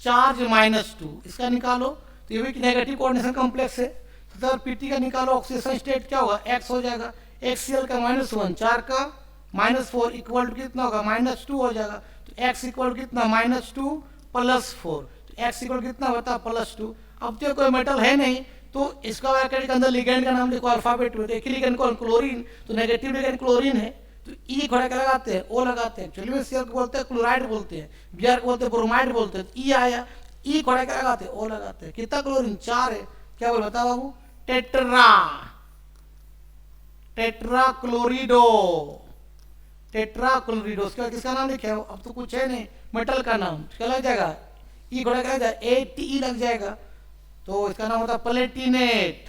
चार्ज -2। इसका निकालो, तो ये भी नेगेटिव कोऑर्डिनेशन कॉम्प्लेक्स है। तो पीटी का निकालो, ऑक्सीडेशन स्टेट क्या होगा, x हो जाएगा, XCl का -1, 4 का -4 इक्वल टू कितना होगा, -2 हो जाएगा। तो x इक्वल कितना, -2 + 4, तो x इक्वल कितना होता है, +2। अब तो कोई मेटल है नहीं, तो इसका ब्रैकेट के अंदर लिगेंड का नाम लिखो अल्फाबेट में। देखिए लिगेंड कौन, क्लोरीन, तो नेगेटिव लिगेंड क्लोरीन है, तो ई घोड़ा क्या लगाते हैं, ओ लगाते हैं। एक्चुअली में Cl को बोलते हैं क्लोराइड बोलते हैं, Br को बोलते हैं ब्रोमाइड बोलते हैं। ई आया, ई घोड़ा क्या लगाते हैं, ओ लगाते हैं। कितना क्लोरीन, 4 है। क्या बोल बताओ बाबू, टेट्राक्लोरिडो, टेट्राक्लोरिडो। उसके बाद किसका नाम लिखे, अब तो कुछ है नहीं, मेटल का नाम क्या लग जाएगा, ई घोड़ा क्या लग जाएगा, ATE लग जाएगा। तो इसका नाम होता है प्लेटिनेट,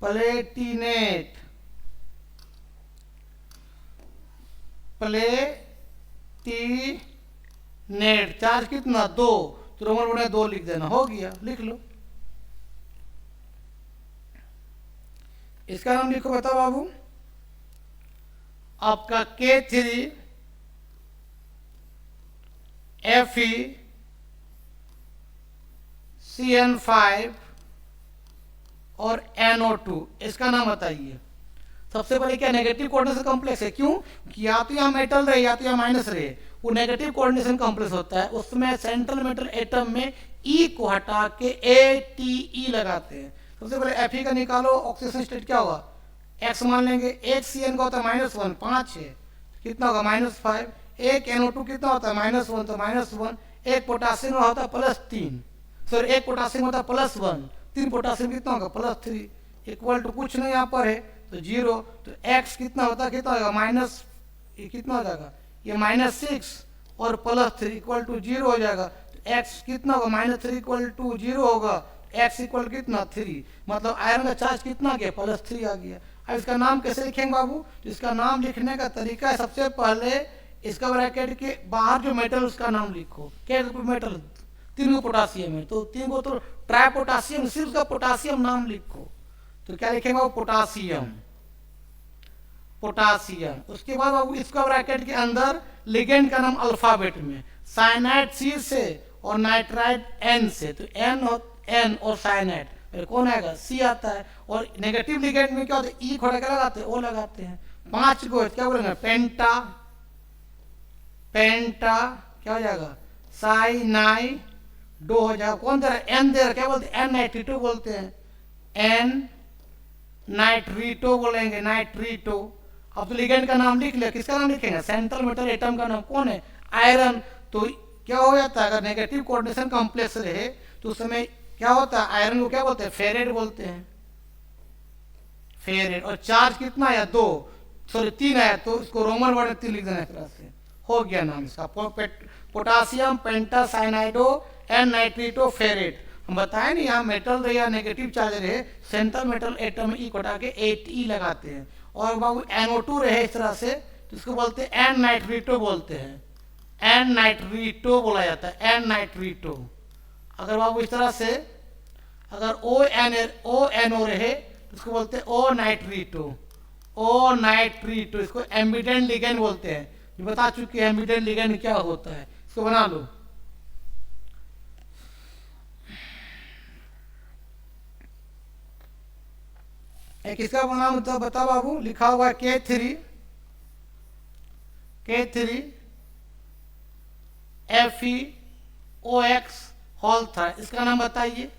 प्लेटिनेट, प्लेटिनेट। चार्ज कितना, 2, तो रोमन वर्ड में 2 लिख देना, हो गया, लिख लो। इसका नाम लिखो बताओ बाबू, आपका K3Fe और NO2। इसका नाम बताइए। सबसे पहले क्या, नेगेटिव कोऑर्डिनेशन कॉम्प्लेक्स है। क्यों, कि या तो यहाँ मेटल रहे या तो यहाँ माइनस रहे, वो नेगेटिव कोऑर्डिनेशन कॉम्प्लेक्स होता है। उसमें सेंट्रल मेटल एटम में ई को हटा के ATE लगाते हैं। सबसे पहले Fe का निकालो, ऑक्सीडेशन स्टेट क्या होगा, x मान लेंगे। एक Cn का होता है -1, 5 है, कितना होगा, -5। एक NO2 कितना होता है, -1, तो -1। एक पोटासियम होता है +3, सॉरी एक पोटासियम होता है +1, 3 पोटासियम कितना होगा, +3 इक्वल टू कुछ नहीं यहाँ पर है तो 0। तो x कितना होता है, कितना होगा, कितना हो जाएगा, ये -6 और +3 इक्वल टू 0 हो जाएगा। तो एक्स कितना होगा, -3 इक्वल टू 0 होगा, एक्स इक्वल कितना 3, मतलब आयरन का चार्ज कितना गया, +3 आ गया। अब इसका नाम कैसे लिखेंगे बाबू, तो इसका नाम लिखने का तरीका है, सबसे पहले इसका ब्रैकेट के बाहर जो मेटल उसका नाम लिखो। क्या मेटल, 3 को पोटासियम है, तो 3 को तो ट्राई पोटासियम, सिर्फ उसका पोटासियम नाम लिखो। तो क्या लिखेंगे बाबू, पोटासियम, पोटासियम। उसके बाद बाबू इसका ब्रैकेट के अंदर लिगेंड का नाम अल्फाबेट में, साइनाइड सी से और नाइट्राइड एन से, तो एन और साइनाइड कौन आएगा, सी आता है। और नेगेटिव लिगेंड में क्या होता है, ई खोड़ा क्या लगाते हैं, ओ लगाते हैं। 5 को क्या बोलेंगे, पेंटा, पेंटा क्या हो जाएगा, साइनाइडो हो जाएगा। कौन दे रहा है, एन दे रहा, क्या बोलते हैं, एन नाइट्रीटो बोलते हैं, एन नाइट्रीटो बोलेंगे, नाइट्रीटो। अब तो लिगेंड का नाम लिख लिया, किसका नाम लिखेंगे, सेंट्रल मेटल एटम का नाम कौन है, आयरन। तो क्या हो जाता है, अगर नेगेटिव कोऑर्डिनेशन कॉम्प्लेक्स रहे तो उस समय क्या होता है, आयरन को क्या बोलते हैं, फेरेट बोलते हैं, फेरेट। और चार्ज कितना आया, 2 सॉरी 3 आया, तो इसको रोमन वर्ड में 3 लिख देना एक तरह से, हो गया नाम इसका, पोटासियम पेंटासाइनाइडो एन नाइट्रीटो फेरेट। हम बताएं नहीं, यहाँ मेटल रहे या नेगेटिव चार्ज रहे, सेंट्रल मेटल एटम ई को के 8E लगाते हैं। और बाबू NO2 रहे इस तरह से, तो इसको बोलते हैं एन नाइट्रीटो बोलते हैं, एन नाइट्रीटो बोला जाता है, एन नाइट्रीटो। अगर बाबू इस तरह से अगर ONO रहे तो इसको बोलते हैं ओ नाइट्रीटो, ओ नाइट्रीटो। इसको एम्बिडेंट लिगेंड बोलते हैं, ये बता चुके हैं एम्बिडेंट लिगेंड क्या होता है, इसको बना लो। एक इसका बना मतलब बता बाबू, लिखा हुआ है K3 FeOX होल था, इसका नाम बताइए।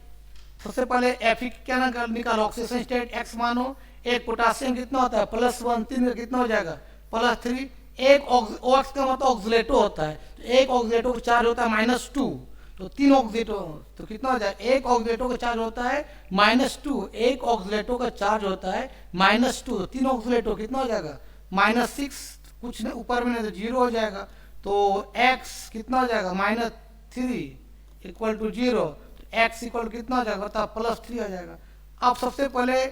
सबसे पहले Fe क्या नाम निकालो, ऑक्सीडेशन स्टेट X मानो, एक पोटासियम कितना होता है, +1, 3 का कितना हो जाएगा, +3। एक OX का मतलब ऑक्सीलेटो होता है, तो एक ऑक्सीलेटो का चार्ज होता है -2, तो 3 ऑक्सीलेटो, तो कितना हो जाएगा, एक ऑक्सीलेटो का चार्ज होता है -2, एक ऑक्सीलेटो का चार्ज होता है -2, 3 ऑक्सीलेटो कितना हो जाएगा, -6, कुछ नहीं ऊपर में नहीं तो 0 हो जाएगा। तो x कितना हो जाएगा, -3 इक्वल टू 0, x इक्वल कितना हो जाएगा, बता, +3 हो जाएगा। अब सबसे पहले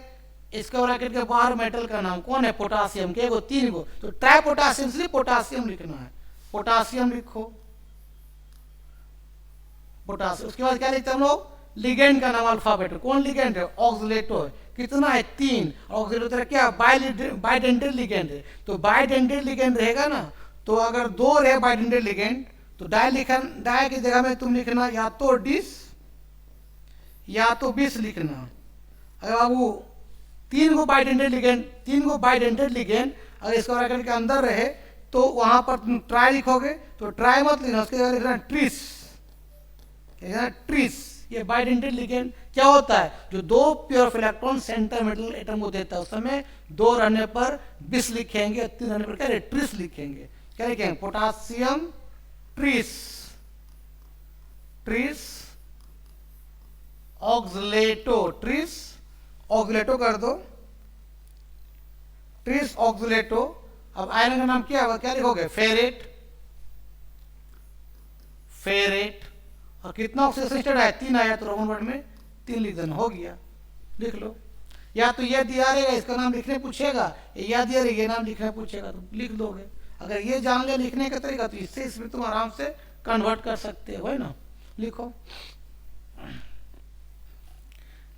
इसका ब्रैकेट के बाहर मेटल का नाम कौन है, पोटासियम, के 3 को, तो ट्राई पोटासियम से पोटासियम लिखना है, पोटासियम लिखो, पोटासियम। उसके बाद क्या लिखते हैं हम लोग, लिगेंड का नाम अल्फाबेट, कौन लिगेंड है, ऑक्सीलेटो है, कितना है 3, ऑक्सीलेटो क्या बाइडेंटेड लिगेंड है, तो बाइडेंटेड लिगेंड रहेगा ना, तो अगर 2 रहे बाइडेंटेड लिगेंड तो डाई की जगह में तुम लिखना या तो डिस या तो बिस लिखना। अगर बाबू 3 को बाइडेंटेड लिगेंड अगर इसका ब्रैकेट के अंदर रहे तो वहां पर तुम ट्राई लिखोगे, तो ट्राई मत लिखना, उसके जगह लिखना ट्रिस, ट्रिस। ये बाइडेंटेड लिगेंड क्या होता है, जो 2 pure electron centre metal atom को देता है, उस समय 2 रहने पर बिस लिखेंगे, 3 रहने पर क्या ट्रिस लिखेंगे। क्या लिखेंगे, पोटासियम ट्रिस, ट्रिस ऑक्सीलेटो, ट्रिस ऑक्सीलेटो कर दो, ट्रिस ऑक्सीलेटो। अब आयरन का नाम क्या होगा, क्या लिखोगे, फेरेट, फेरेट। और कितना ऑक्सीडेशन स्टेट आया, 3 आया, तो रोमन वर्ड में 3 लिख देना, हो गया, लिख लो। या तो यह दिया रहेगा, इसका नाम लिखने पूछेगा, या दिया रहेगा, ये नाम लिखने पूछेगा, तो लिख दोगे। अगर ये जान ले लिखने का तरीका तो इससे इसमें तुम आराम से कन्वर्ट कर सकते हो, है ना, लिखो।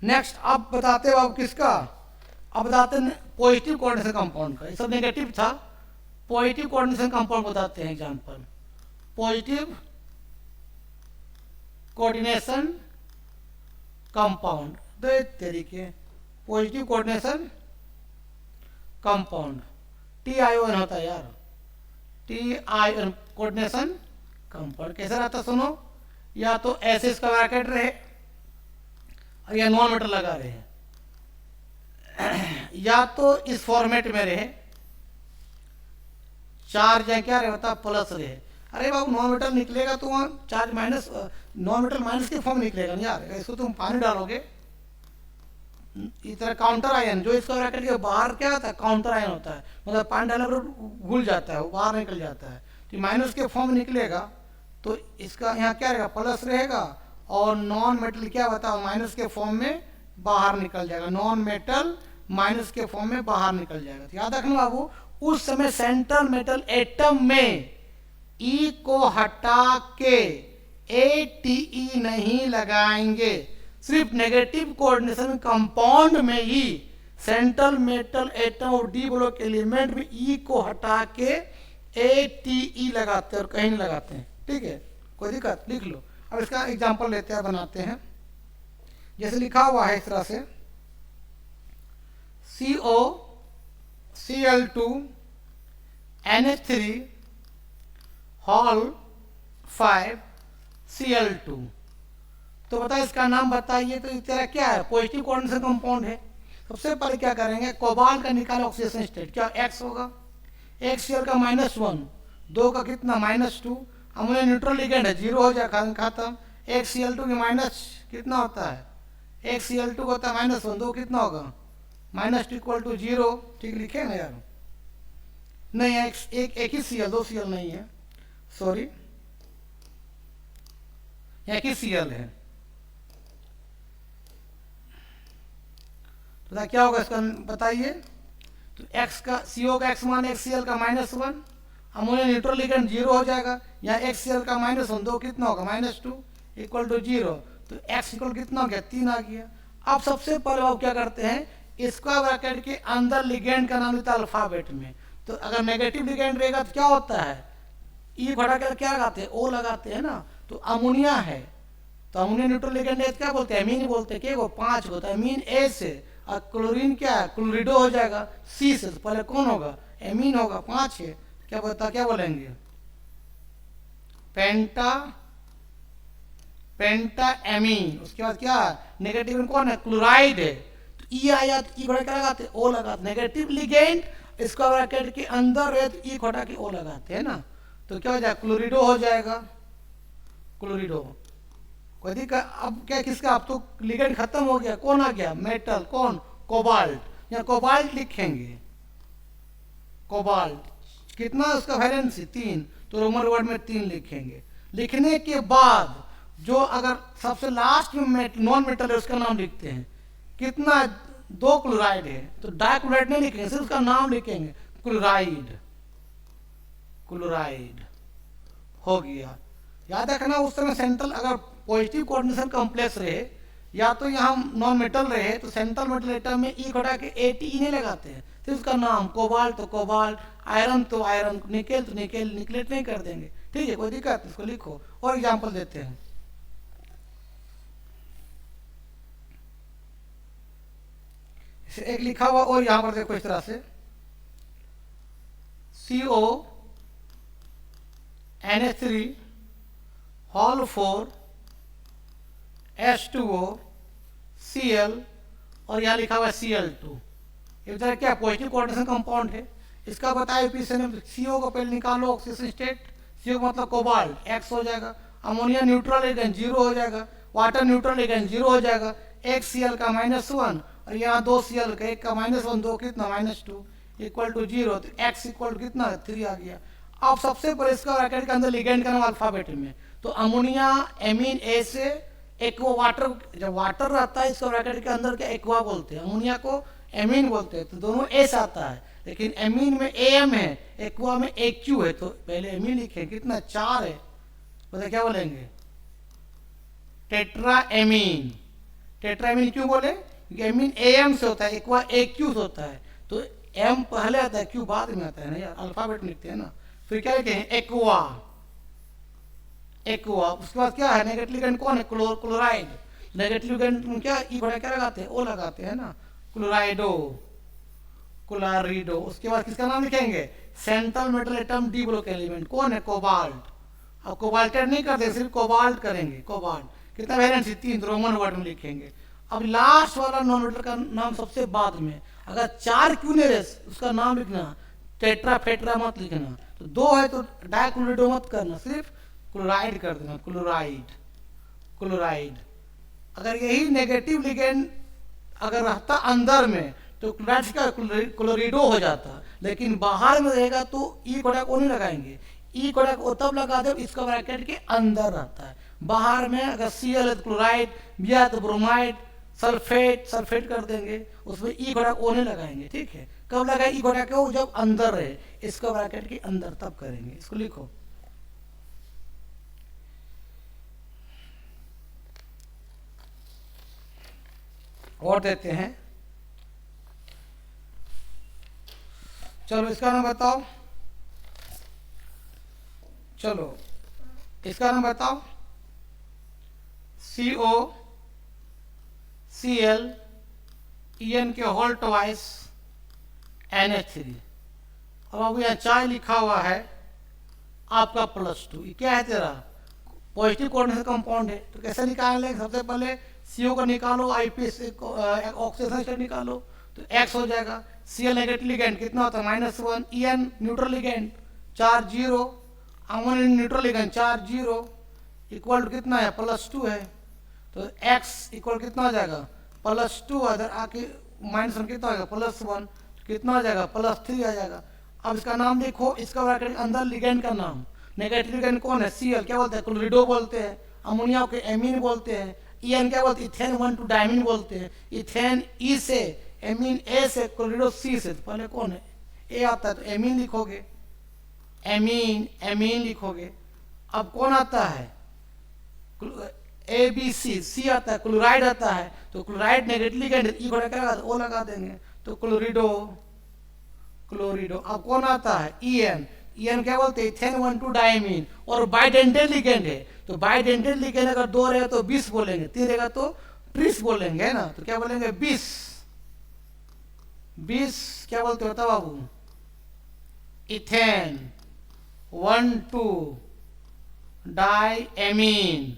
नेक्स्ट अब बताते हो अब किसका, अब बताते हैं पॉजिटिव कोऑर्डिनेशन कंपाउंड का, ये सब नेगेटिव था, पॉजिटिव कोऑर्डिनेशन कंपाउंड बताते हैं एग्जांपल। पॉजिटिव कोऑर्डिनेशन कंपाउंड, दो तरीके, पॉजिटिव कोऑर्डिनेशन कंपाउंड, TiON होता है यार, TiON कोऑर्डिनेशन कंपाउंड कैसा रहता सुनो, या तो ऐसे इसका ब्रैकेट रहे और या नॉन मेटल लगा रहे, या तो इस फॉर्मेट में रहे, चार्ज या क्या रहे होता प्लस रहे। अरे बाबू नॉन मेटल निकलेगा तो वहाँ charge minus, non metal minus के फॉर्म निकलेगा ना यार, इसको तुम पानी डालोगे, इस तरह काउंटर आयन, जो इसका ब्रैकेट के बाहर क्या होता है, काउंटर आयन होता है, मतलब पानी डालने पर घुल जाता है, वो बाहर निकल जाता है, तो माइनस के फॉर्म निकलेगा। तो इसका यहाँ क्या रहेगा, प्लस रहेगा, और नॉन मेटल क्या बताओ, माइनस के फॉर्म में बाहर निकल जाएगा, नॉन मेटल माइनस के फॉर्म में बाहर निकल जाएगा। तो याद रखना बाबू, उस समय सेंट्रल मेटल एटम में ई को हटा के ATE नहीं लगाएंगे, सिर्फ नेगेटिव कोऑर्डिनेशन कंपाउंड में ही सेंट्रल मेटल एटम और डी ब्लॉक एलिमेंट में ई को हटा के ATE लगाते हैं और कहीं नहीं लगाते हैं। ठीक है, कोई दिक्कत, लिख लो। अब इसका एग्जांपल लेते हैं, बनाते हैं। जैसे लिखा हुआ है इस तरह से, CO Cl2 NH3 hall 5 Cl2। तो बताइए इसका नाम बताइए। तो तेरा क्या है, पॉजिटिव कोऑर्डिनेशन कंपाउंड है। सबसे पहले क्या करेंगे, कोबाल्ट का निकाला ऑक्सीडेशन स्टेट, क्या X होगा, XCl का -1, 2 का कितना -2, अमोनिया न्यूट्रल लिगेंड है, 0 हो जाएगा, खत्म। XCl2 की माइनस कितना होता है, XCl2 होता है -1, 2 कितना होगा, -2 = 0। ठीक लिखे ना यार, नहीं एक ही Cl, 2 Cl नहीं है, सॉरी, एक ही Cl है। तो क्या होगा इसका बताइए। तो X का CO का X मान XCl का -1, अमोनिया न्यूट्रल लिगेंड 0 हो जाएगा, यहाँ XCl का -1, 2 कितना होगा, -2 = 0। तो X इक्वल कितना हो गया, 3 आ गया। अब सबसे पहले आप क्या करते हैं, इसका ब्रैकेट के अंदर लिगेंड का नाम लिखता है अल्फाबेट में। तो अगर नेगेटिव लिगेंड रहेगा तो क्या होता है, ई घटा कर क्या लगाते हैं, O लगाते हैं ना। तो अमोनिया है, तो अमोनिया न्यूट्रल लिगेंड है, क्या बोलते हैं, एमीन बोलते हैं। क्या वो 5 होता है, एमीन A से, और क्लोरीन क्या है, क्लोरिडो हो जाएगा C से। तो पहले कौन होगा, एमीन होगा, 5 है, क्या बता, क्या बोलेंगे, पेंटा एमीन। उसके बाद क्या, नेगेटिव में कौन है, क्लोराइड है। तो ई आया तो ई घटा क्या लगाते, O लगाते, नेगेटिव लिगेंड इसका ब्रैकेट के अंदर है तो ई घटा के O लगाते हैं ना। तो क्या हो जाएगा, क्लोरिडो हो जाएगा, क्लोरिडो। कोई दिक्कत, अब क्या किसका, अब तो लिगेंड खत्म हो गया, कौन आ गया, मेटल, कौन, कोबाल्ट। यहाँ कोबाल्ट लिखेंगे, कोबाल्ट कितना उसका वैलेंसी 3, तो रोमन वर्ड में 3 लिखेंगे। लिखने के बाद जो अगर सबसे लास्ट में नॉन मेटल है उसका नाम लिखते हैं, कितना, 2 क्लोराइड है, तो डाइक्लोराइड नहीं लिखेंगे, सिर्फ उसका नाम लिखेंगे, क्लोराइड, क्लोराइड हो गया। याद रखना उस समय सेंट्रल अगर पॉजिटिव कोऑर्डिनेशन कॉम्प्लेक्स रहे या तो यहाँ नॉन मेटल रहे तो सेंट्रल मेटल एटम में ई घटा के ATE नहीं लगाते हैं, सिर्फ उसका नाम, कोबाल्ट तो कोबाल्ट, आयरन तो आयरन, निकेल तो निकेल, निकलेट नहीं कर देंगे। ठीक है, कोई दिक्कत, इसको लिखो। और एग्जांपल देते हैं, एक लिखा हुआ और यहां पर देखो इस तरह से, CO NH3 hall 4 H2O Cl, और यहाँ लिखा हुआ है Cl2। इधर क्या पॉजिटिव कोऑर्डिनेशन कंपाउंड है, इसका बताया CO को पहले निकालो ऑक्सीडेशन स्टेट, CO का मतलब कोबाल्ट, X हो जाएगा, अमोनिया न्यूट्रल लिगेंड 0 हो जाएगा, वाटर न्यूट्रल लिगेंड 0 हो जाएगा, XCl का -1 और यहाँ 2 Cl का, एक का -1, 2 कितना, -2 = 0। तो X इक्वल कितना, 3 आ गया। अब सबसे पहले इसका ब्रैकेट के अंदर लिगेंड का नाम अल्फाबेट में, तो अमोनिया एमीन A से, एक्वा वाटर, जब वाटर रहता है इसका ब्रैकेट के अंदर क्या, एक्वा बोलते हैं, अमोनिया को एमीन बोलते हैं, तो दोनों एस आता है, लेकिन एमीन में AM है, एक्वा में AQ है। तो पहले एमीन लिखें, कितना, 4 है, पता क्या बोलेंगे, टेट्रा एमीन। टेट्रा एमीन क्यों बोले, क्योंकि एमीन AM से होता है, एक्वा AQ से होता है, तो M पहले आता है, Q बाद में आता है ना यार, अल्फाबेट लिखते हैं ना। फिर क्या लिखें, एक्वा, एक्वा। उसके बाद क्या है, नेगेटिव लिगेंड कौन है, क्लोराइड, नेगेटिव लिगेंड क्या, ई घटा क्या लगाते हैं, O लगाते हैं ना, क्लोराइडो, क्लोराइडो। उसके बाद किसका नाम लिखेंगे, central metal atom D block element, कौन है, कोबाल्ट। अब कोबाल्टेड नहीं करते, सिर्फ कोबाल्ट करेंगे, कोबाल्ट। कितना वैलेंसी, 3, रोमन वर्ड में लिखेंगे। अब लास्ट वाला नॉन मेटल का नाम सबसे बाद में, अगर 4 क्यों नहीं रहे उसका नाम लिखना, टेट्रा फेट्रा मत लिखना, तो 2 है तो डाइक्लोरिडो मत करना, सिर्फ क्लोराइड कर देना, क्लोराइड, क्लोराइड। अगर यही नेगेटिव लिगेंड अगर रहता अंदर में तो क्लोराइड का क्लोरिडो हो जाता, लेकिन बाहर में रहेगा तो ई घटा को नहीं लगाएंगे, ई कोडाक वो तब लगा दो इसका ब्रैकेट के अंदर रहता है। बाहर में अगर Cl है तो क्लोराइड, Br तो ब्रोमाइड, सल्फेट कर देंगे, उसमें ई कोडाक ओ नहीं लगाएंगे। ठीक है, कब लगाए ई कोडाक ओ? जब अंदर रहे इसका ब्रैकेट के अंदर, तब करेंगे। इसको लिखो। और देते हैं, चलो इसका नाम बताओ, चलो इसका नाम बताओ। CO Cl En के होल ट्वाइस NH3। अब अब यहाँ चाय लिखा हुआ है आपका +2, ये क्या है तेरा? पॉजिटिव कोऑर्डिनेशन कंपाउंड है। तो कैसे निकालेंगे? सबसे पहले CO का निकालो, IPS ऑक्सीडेशन स्टेट निकालो, तो X हो जाएगा। Cl नेगेटिव लिगेंड कितना होता है? -1। En neutral ligand charge 0, ammonium neutral ligand charge 0, equal to कितना है? +2 है। तो X इक्वल कितना हो जाएगा? +2। अदर आके -1 कितना हो जाएगा? +1। कितना हो जाएगा? +3 आ जाएगा। अब इसका नाम देखो, इसका ब्रैकेट अंदर लिगेंड का नाम। नेगेटिव लिगेंड कौन है? Cl क्या बोलते हैं? क्लोरिडो बोलते हैं। अमोनिया को एमीन बोलते हैं। En क्या बोलते हैं? इथेन 1,2 डायमीन बोलते हैं। इथेन E से, एमीन A से, क्लोरिडो C से। तो पहले कौन है? A आता है तो एमीन लिखोगे, एमीन लिखोगे। अब कौन आता है? ABC, C आता है, क्लोराइड आता है। तो क्लोराइड नेगेटिव लिगेंड, ई को क्या लगा? ओ लगा देंगे, तो क्लोरिडो। अब कौन आता है? En क्या बोलते हैं? Ethane 1,2 diamine. और बाइडेंटेड लिगेंड है, तो बाइडेंटेड लिगेंड अगर 2 रहेगा तो 20 बोलेंगे, 3 रहेगा तो 30 बोलेंगे, है ना? तो क्या बोलेंगे? 20 क्या बोलते होता बाबू? इथेन 1,2 डायमीन,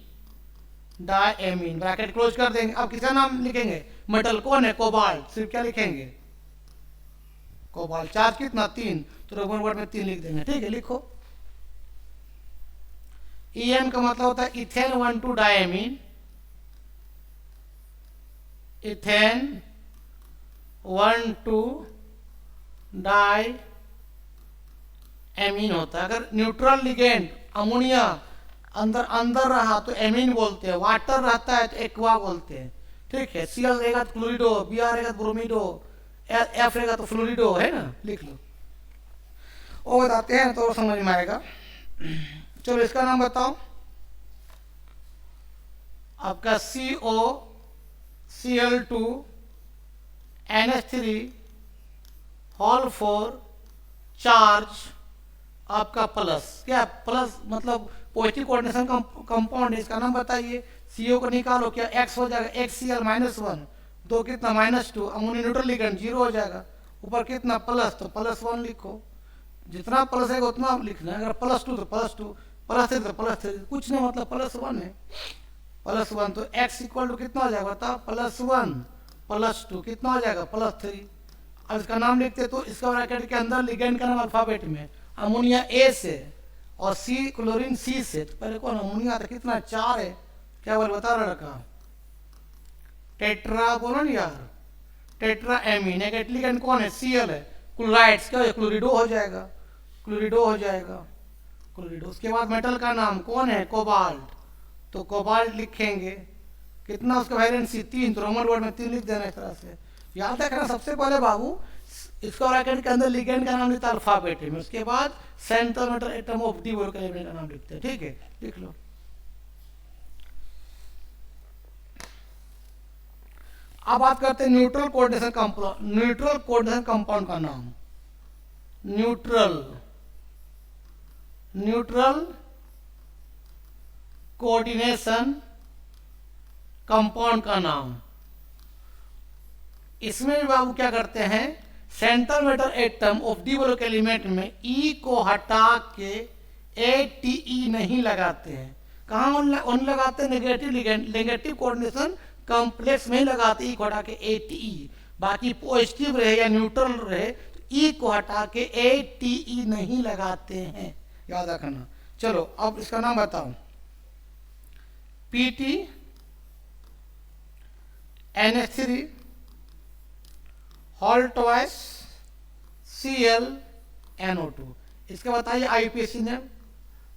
ब्रैकेट क्लोज कर देंगे। अब किसका नाम लिखेंगे? मेटल कौन है? कोबाल्ट। सिर्फ क्या लिखेंगे? कोबाल्ट। चार्ज कितना? 3, तो रोमन वर्ड में 3 लिख देंगे। ठीक है, लिखो। En का मतलब होता है इथेन 1,2 डायमीन, इथेन 1,2 डायमीन होता है। अगर न्यूट्रल लिगेंड अमोनिया अंदर रहा तो एमीन बोलते हैं, वाटर रहता है तो एक्वा बोलते हैं। ठीक है, Cl रहेगा तो क्लोरिडो, Br रहेगा तो ब्रोमिडो, F रहेगा तो फ्लोरिडो, है ना? लिख लो। वो बताते हैं तो समझ में आएगा। चलो इसका नाम बताओ। आपका COCl2 NH3 होल 4 चार्ज आपका प्लस। क्या प्लस? मतलब पॉजिटिव कोऑर्डिनेशन कंपाउंड है। इसका नाम बताइए। CO को निकालो, क्या X हो जाएगा? XCl -1, 2 कितना? -2। अमोनियम न्यूट्रल लिगेंड 0 हो जाएगा। ऊपर कितना? प्लस, तो +1 लिखो। जितना प्लस है उतना लिखना है। अगर +2 तो +2, +3 तो +3, कुछ नहीं, मतलब +1 है। +1 तो X इक्वल टू कितना हो जाएगा? बताओ। +1 +2 कितना हो जाएगा? +3। अब इसका नाम लिखते तो इसका ब्रैकेट के अंदर लिगेंड का नाम अल्फाबेट में, अमोनिया A से और C क्लोरीन C से। तो पहले कौन? अमोनिया था, कितना? 4 है। क्या बोल बता रहा लड़का? टेट्रा बोलो ना यार, टेट्रा एमीन। नेगेटिव लिगेंड कौन है? Cl है। क्लोराइड क्या है? क्लोरिडो हो जाएगा, क्लोरिडो। उसके बाद मेटल का नाम कौन है? कोबाल्ट। तो कोबाल्ट लिखेंगे। कितना उसका वैलेंसी? 3, तो रोमन वर्ड में 3 लिख देना। इस तरह से याद रखना। सबसे पहले बाबू इसका ब्रैकेट के अंदर लिगेंड का नाम लिखता है अल्फाबेट में, उसके बाद central metal atom of D बोल के का नाम लिखते हैं। ठीक है, लिख लो। अब बात करते हैं न्यूट्रल कोऑर्डिनेशन कंपाउंड का नाम। न्यूट्रल कोऑर्डिनेशन कंपाउंड का नाम। इसमें भी बाबू क्या करते हैं? Central metal atom of D block element में ई को हटा के ATE नहीं लगाते हैं। कहाँ उन लगाते हैं? नेगेटिव कोऑर्डिनेशन कॉम्प्लेक्स में ही लगाते, ई को हटा के ATE। बाकी पॉजिटिव रहे या न्यूट्रल रहे तो ई को हटा के ATE नहीं लगाते हैं, याद रखना। चलो अब इसका नाम बताओ। PT NH3 whole twice Cl NO2। इसका बताइए IUPAC नेम।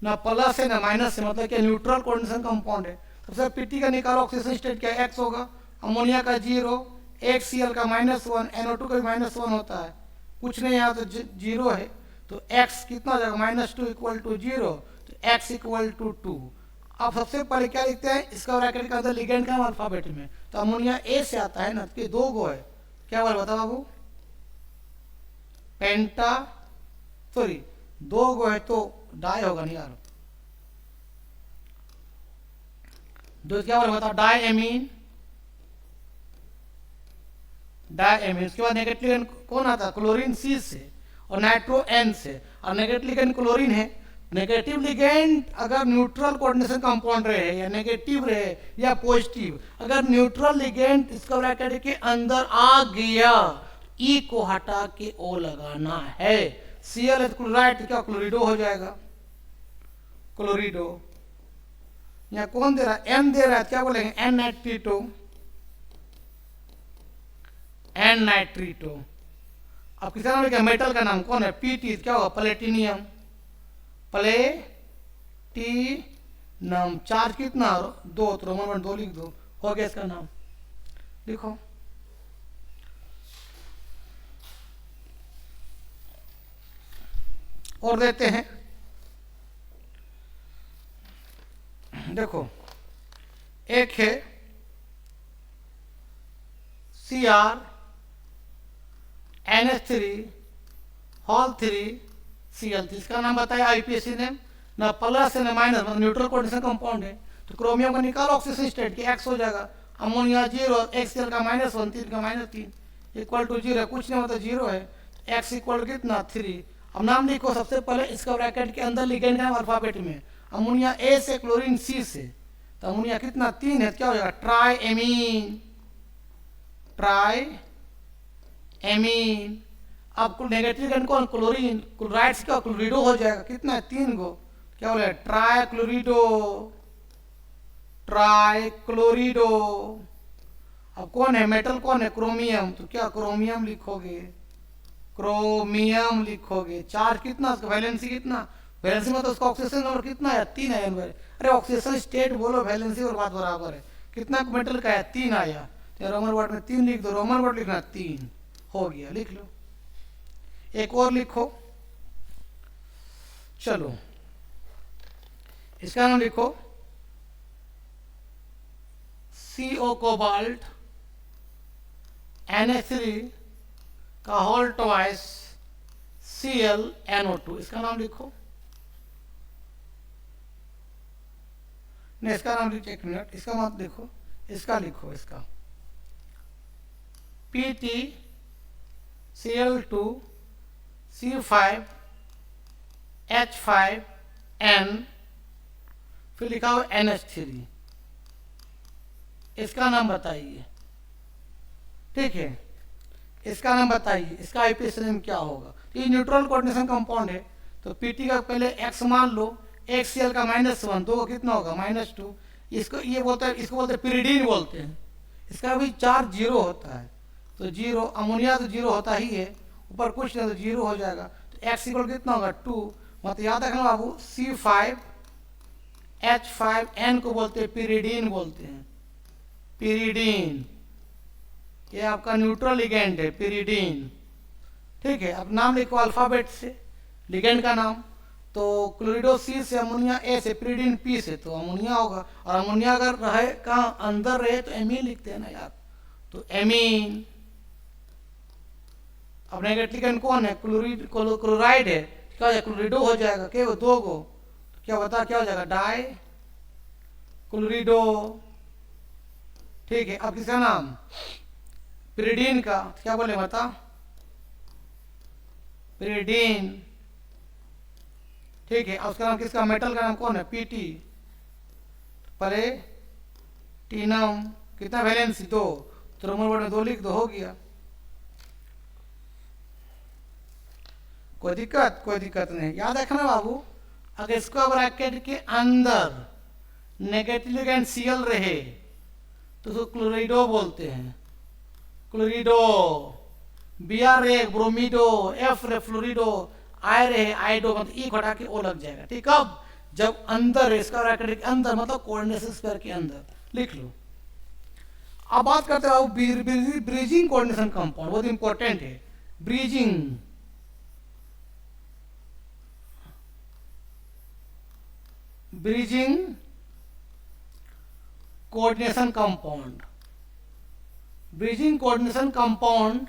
ना प्लस है ना माइनस है, मतलब क्या न्यूट्रल कोऑर्डिनेशन कंपाउंड है। सबसे पीटी का निकालो, ऑक्सीजन स्टेट क्या एक्स होगा, अमोनिया का 0, HCl का -1, NO2 का भी -1 होता है, कुछ नहीं यहाँ तो 0 है, तो x कितना हो जाएगा -2 इक्वल टू 0, तो x इक्वल टू 2। अब सबसे पहले क्या लिखते हैं, इसका ब्रैकेट के अंदर लिगेंड का अल्फाबेट में, तो अमोनिया ए से आता है ना, कि 2 गो है, क्या बोल बता बाबू, पेंटा, सॉरी 2 गो है तो डाई होगा नहीं यार, दो क्या बोले बताओ, डाई एमीन, डायमीन। उसके बाद नेगेटिव लिगेंड कौन आता है, क्लोरीन सी से और नाइट्रो एन से, और नेगेटिव लिगेंड क्लोरीन है। नेगेटिव लिगेंड अगर न्यूट्रल कोऑर्डिनेशन कंपाउंड रहे या नेगेटिव रहे या पॉजिटिव, अगर न्यूट्रल लिगेंड इसका ब्रैकेट के अंदर आ गया, ई को हटा के ओ लगाना है, Cl क्लोराइड क्या क्लोरिडो हो जाएगा, क्लोरिडो। यहाँ कौन दे रहा है, एन दे रहा है, क्या बोलेंगे एन नाइट्रीटो, एन नाइट्रीटो। अब किसी नाम लिखा, मेटल का नाम कौन है, पीटी, क्या होगा प्लेटिनियम, प्लेटिनम। चार्ज कितना 2, तो रोमन नंबर 2 लिख दो, हो गया इसका नाम, लिखो। और देते हैं, देखो एक है Cr NH3 इसका नाम बताया आईपीएससी ने, ना प्लस है ना माइनस, मतलब न्यूट्रल कोऑर्डिनेशन कंपाउंड है। तो क्रोमियम का निकालो ऑक्सीजन स्टेट की एक्स हो जाएगा, अमोनिया 0, HCl का -1, 3 का -3 इक्वल टू 0, कुछ नहीं मतलब 0 है, एक्स इक्वल कितना 3। अब नाम लिखो सबसे पहले इसका ब्रैकेट के अंदर लिगेंड का अल्फाबेट में, अमोनिया ए से, क्लोरीन सी से, तो अमोनिया कितना 3 है, क्या हो जाएगा ट्राई एमीन, ट्राई एमीन। अब नेगेटिव लिगेंड कौन, क्लोरीन, क्लोराइड से क्या क्लोरिडो हो जाएगा, कितना है 3 गो, क्या बोले ट्राई क्लोरिडो, ट्राई क्लोरिडो। अब कौन है मेटल, कौन है क्रोमियम, तो क्या क्रोमियम लिखोगे, क्रोमियम लिखोगे। चार्ज कितना, उसका वैलेंसी कितना, वैलेंसी में तो उसका ऑक्सीजन नंबर कितना है 3 है, अरे ऑक्सीजन स्टेट बोलो, वैलेंसी और बात बराबर है, कितना मेटल का है 3 आया, तो रोमन वर्ड में 3 लिख दो, रोमन वर्ड लिखना 3 हो गया, लिख लो। एक और लिखो, चलो इसका नाम लिखो CO कोबाल्ट NH3 का होल ट्वाइस Cl NO2, इसका नाम लिखो। नहीं इसका नाम लिखो, एक मिनट, इसका मत देखो, इसका लिखो, इसका PT Cl2 C5 H5N, फिर लिखा हो NH3, इसका नाम बताइए, ठीक है, इसका नाम बताइए, इसका आईपीएस नेम क्या होगा। ये न्यूट्रल कोऑर्डिनेशन कंपाउंड है, तो पीटी का पहले एक्स मान लो, HCl का -1, 2 कितना होगा -2, इसको ये बोलते हैं, इसको बोलते हैं पिरिडीन बोलते हैं, इसका भी चार्ज 0 होता है, तो 0, अमोनिया तो 0 होता ही है, ऊपर कुछ नहीं तो 0 हो जाएगा, तो एक्स इक्वल कितना होगा 2, मतलब याद रखना बाबू C5 H5N को बोलते हैं पिरिडीन बोलते हैं, पिरिडीन, ये आपका न्यूट्रल लिगेंड है पिरिडीन, ठीक है। अब नाम लिखो अल्फाबेट से, लिगेंड का नाम, तो क्लोरिडो सी से, अमोनिया ए से, पिरिडीन पी से, तो अमोनिया होगा, और अमोनिया अगर रहे कहाँ अंदर रहे तो एमीन लिखते हैं ना यार, तो एमीन। अब नेगेटिव लिगेंड कौन है, क्लोराइड है, क्या हो जाएगा क्लोरिडो हो जाएगा, क्या 2 गो, तो क्या बता क्या हो जाएगा डाई क्लोरिडो, ठीक है। अब किसका नाम, पिरिडीन का क्या बोले बता, पिरिडीन, ठीक है। उसका नाम किसका, मेटल का नाम कौन है पीटी, प्लेटिनम, कितना वैलेंसी 2, तो रोमन वर्ड में 2 लिख दो, हो गया। कोई दिक्कत, कोई दिक्कत नहीं, याद रखना बाबू, अगर इसको ब्रैकेट के अंदर नेगेटिव लिगेंड Cl रहे तो उसको क्लोरिडो बोलते हैं, क्लोरिडो, Br रे ब्रोमिडो, F रे फ्लोरिडो, I रे आइडो, मतलब ई घटा के ओ लग जाएगा, ठीक। अब जब अंदर इसका ब्रैकेट के अंदर मतलब कोऑर्डिनेशन स्क्वायर के अंदर लिख लो। अब बात करते हो ब्रिजिंग कोऑर्डिनेशन कंपाउंड, बहुत इंपॉर्टेंट है। Bridging coordination compound, bridging coordination compound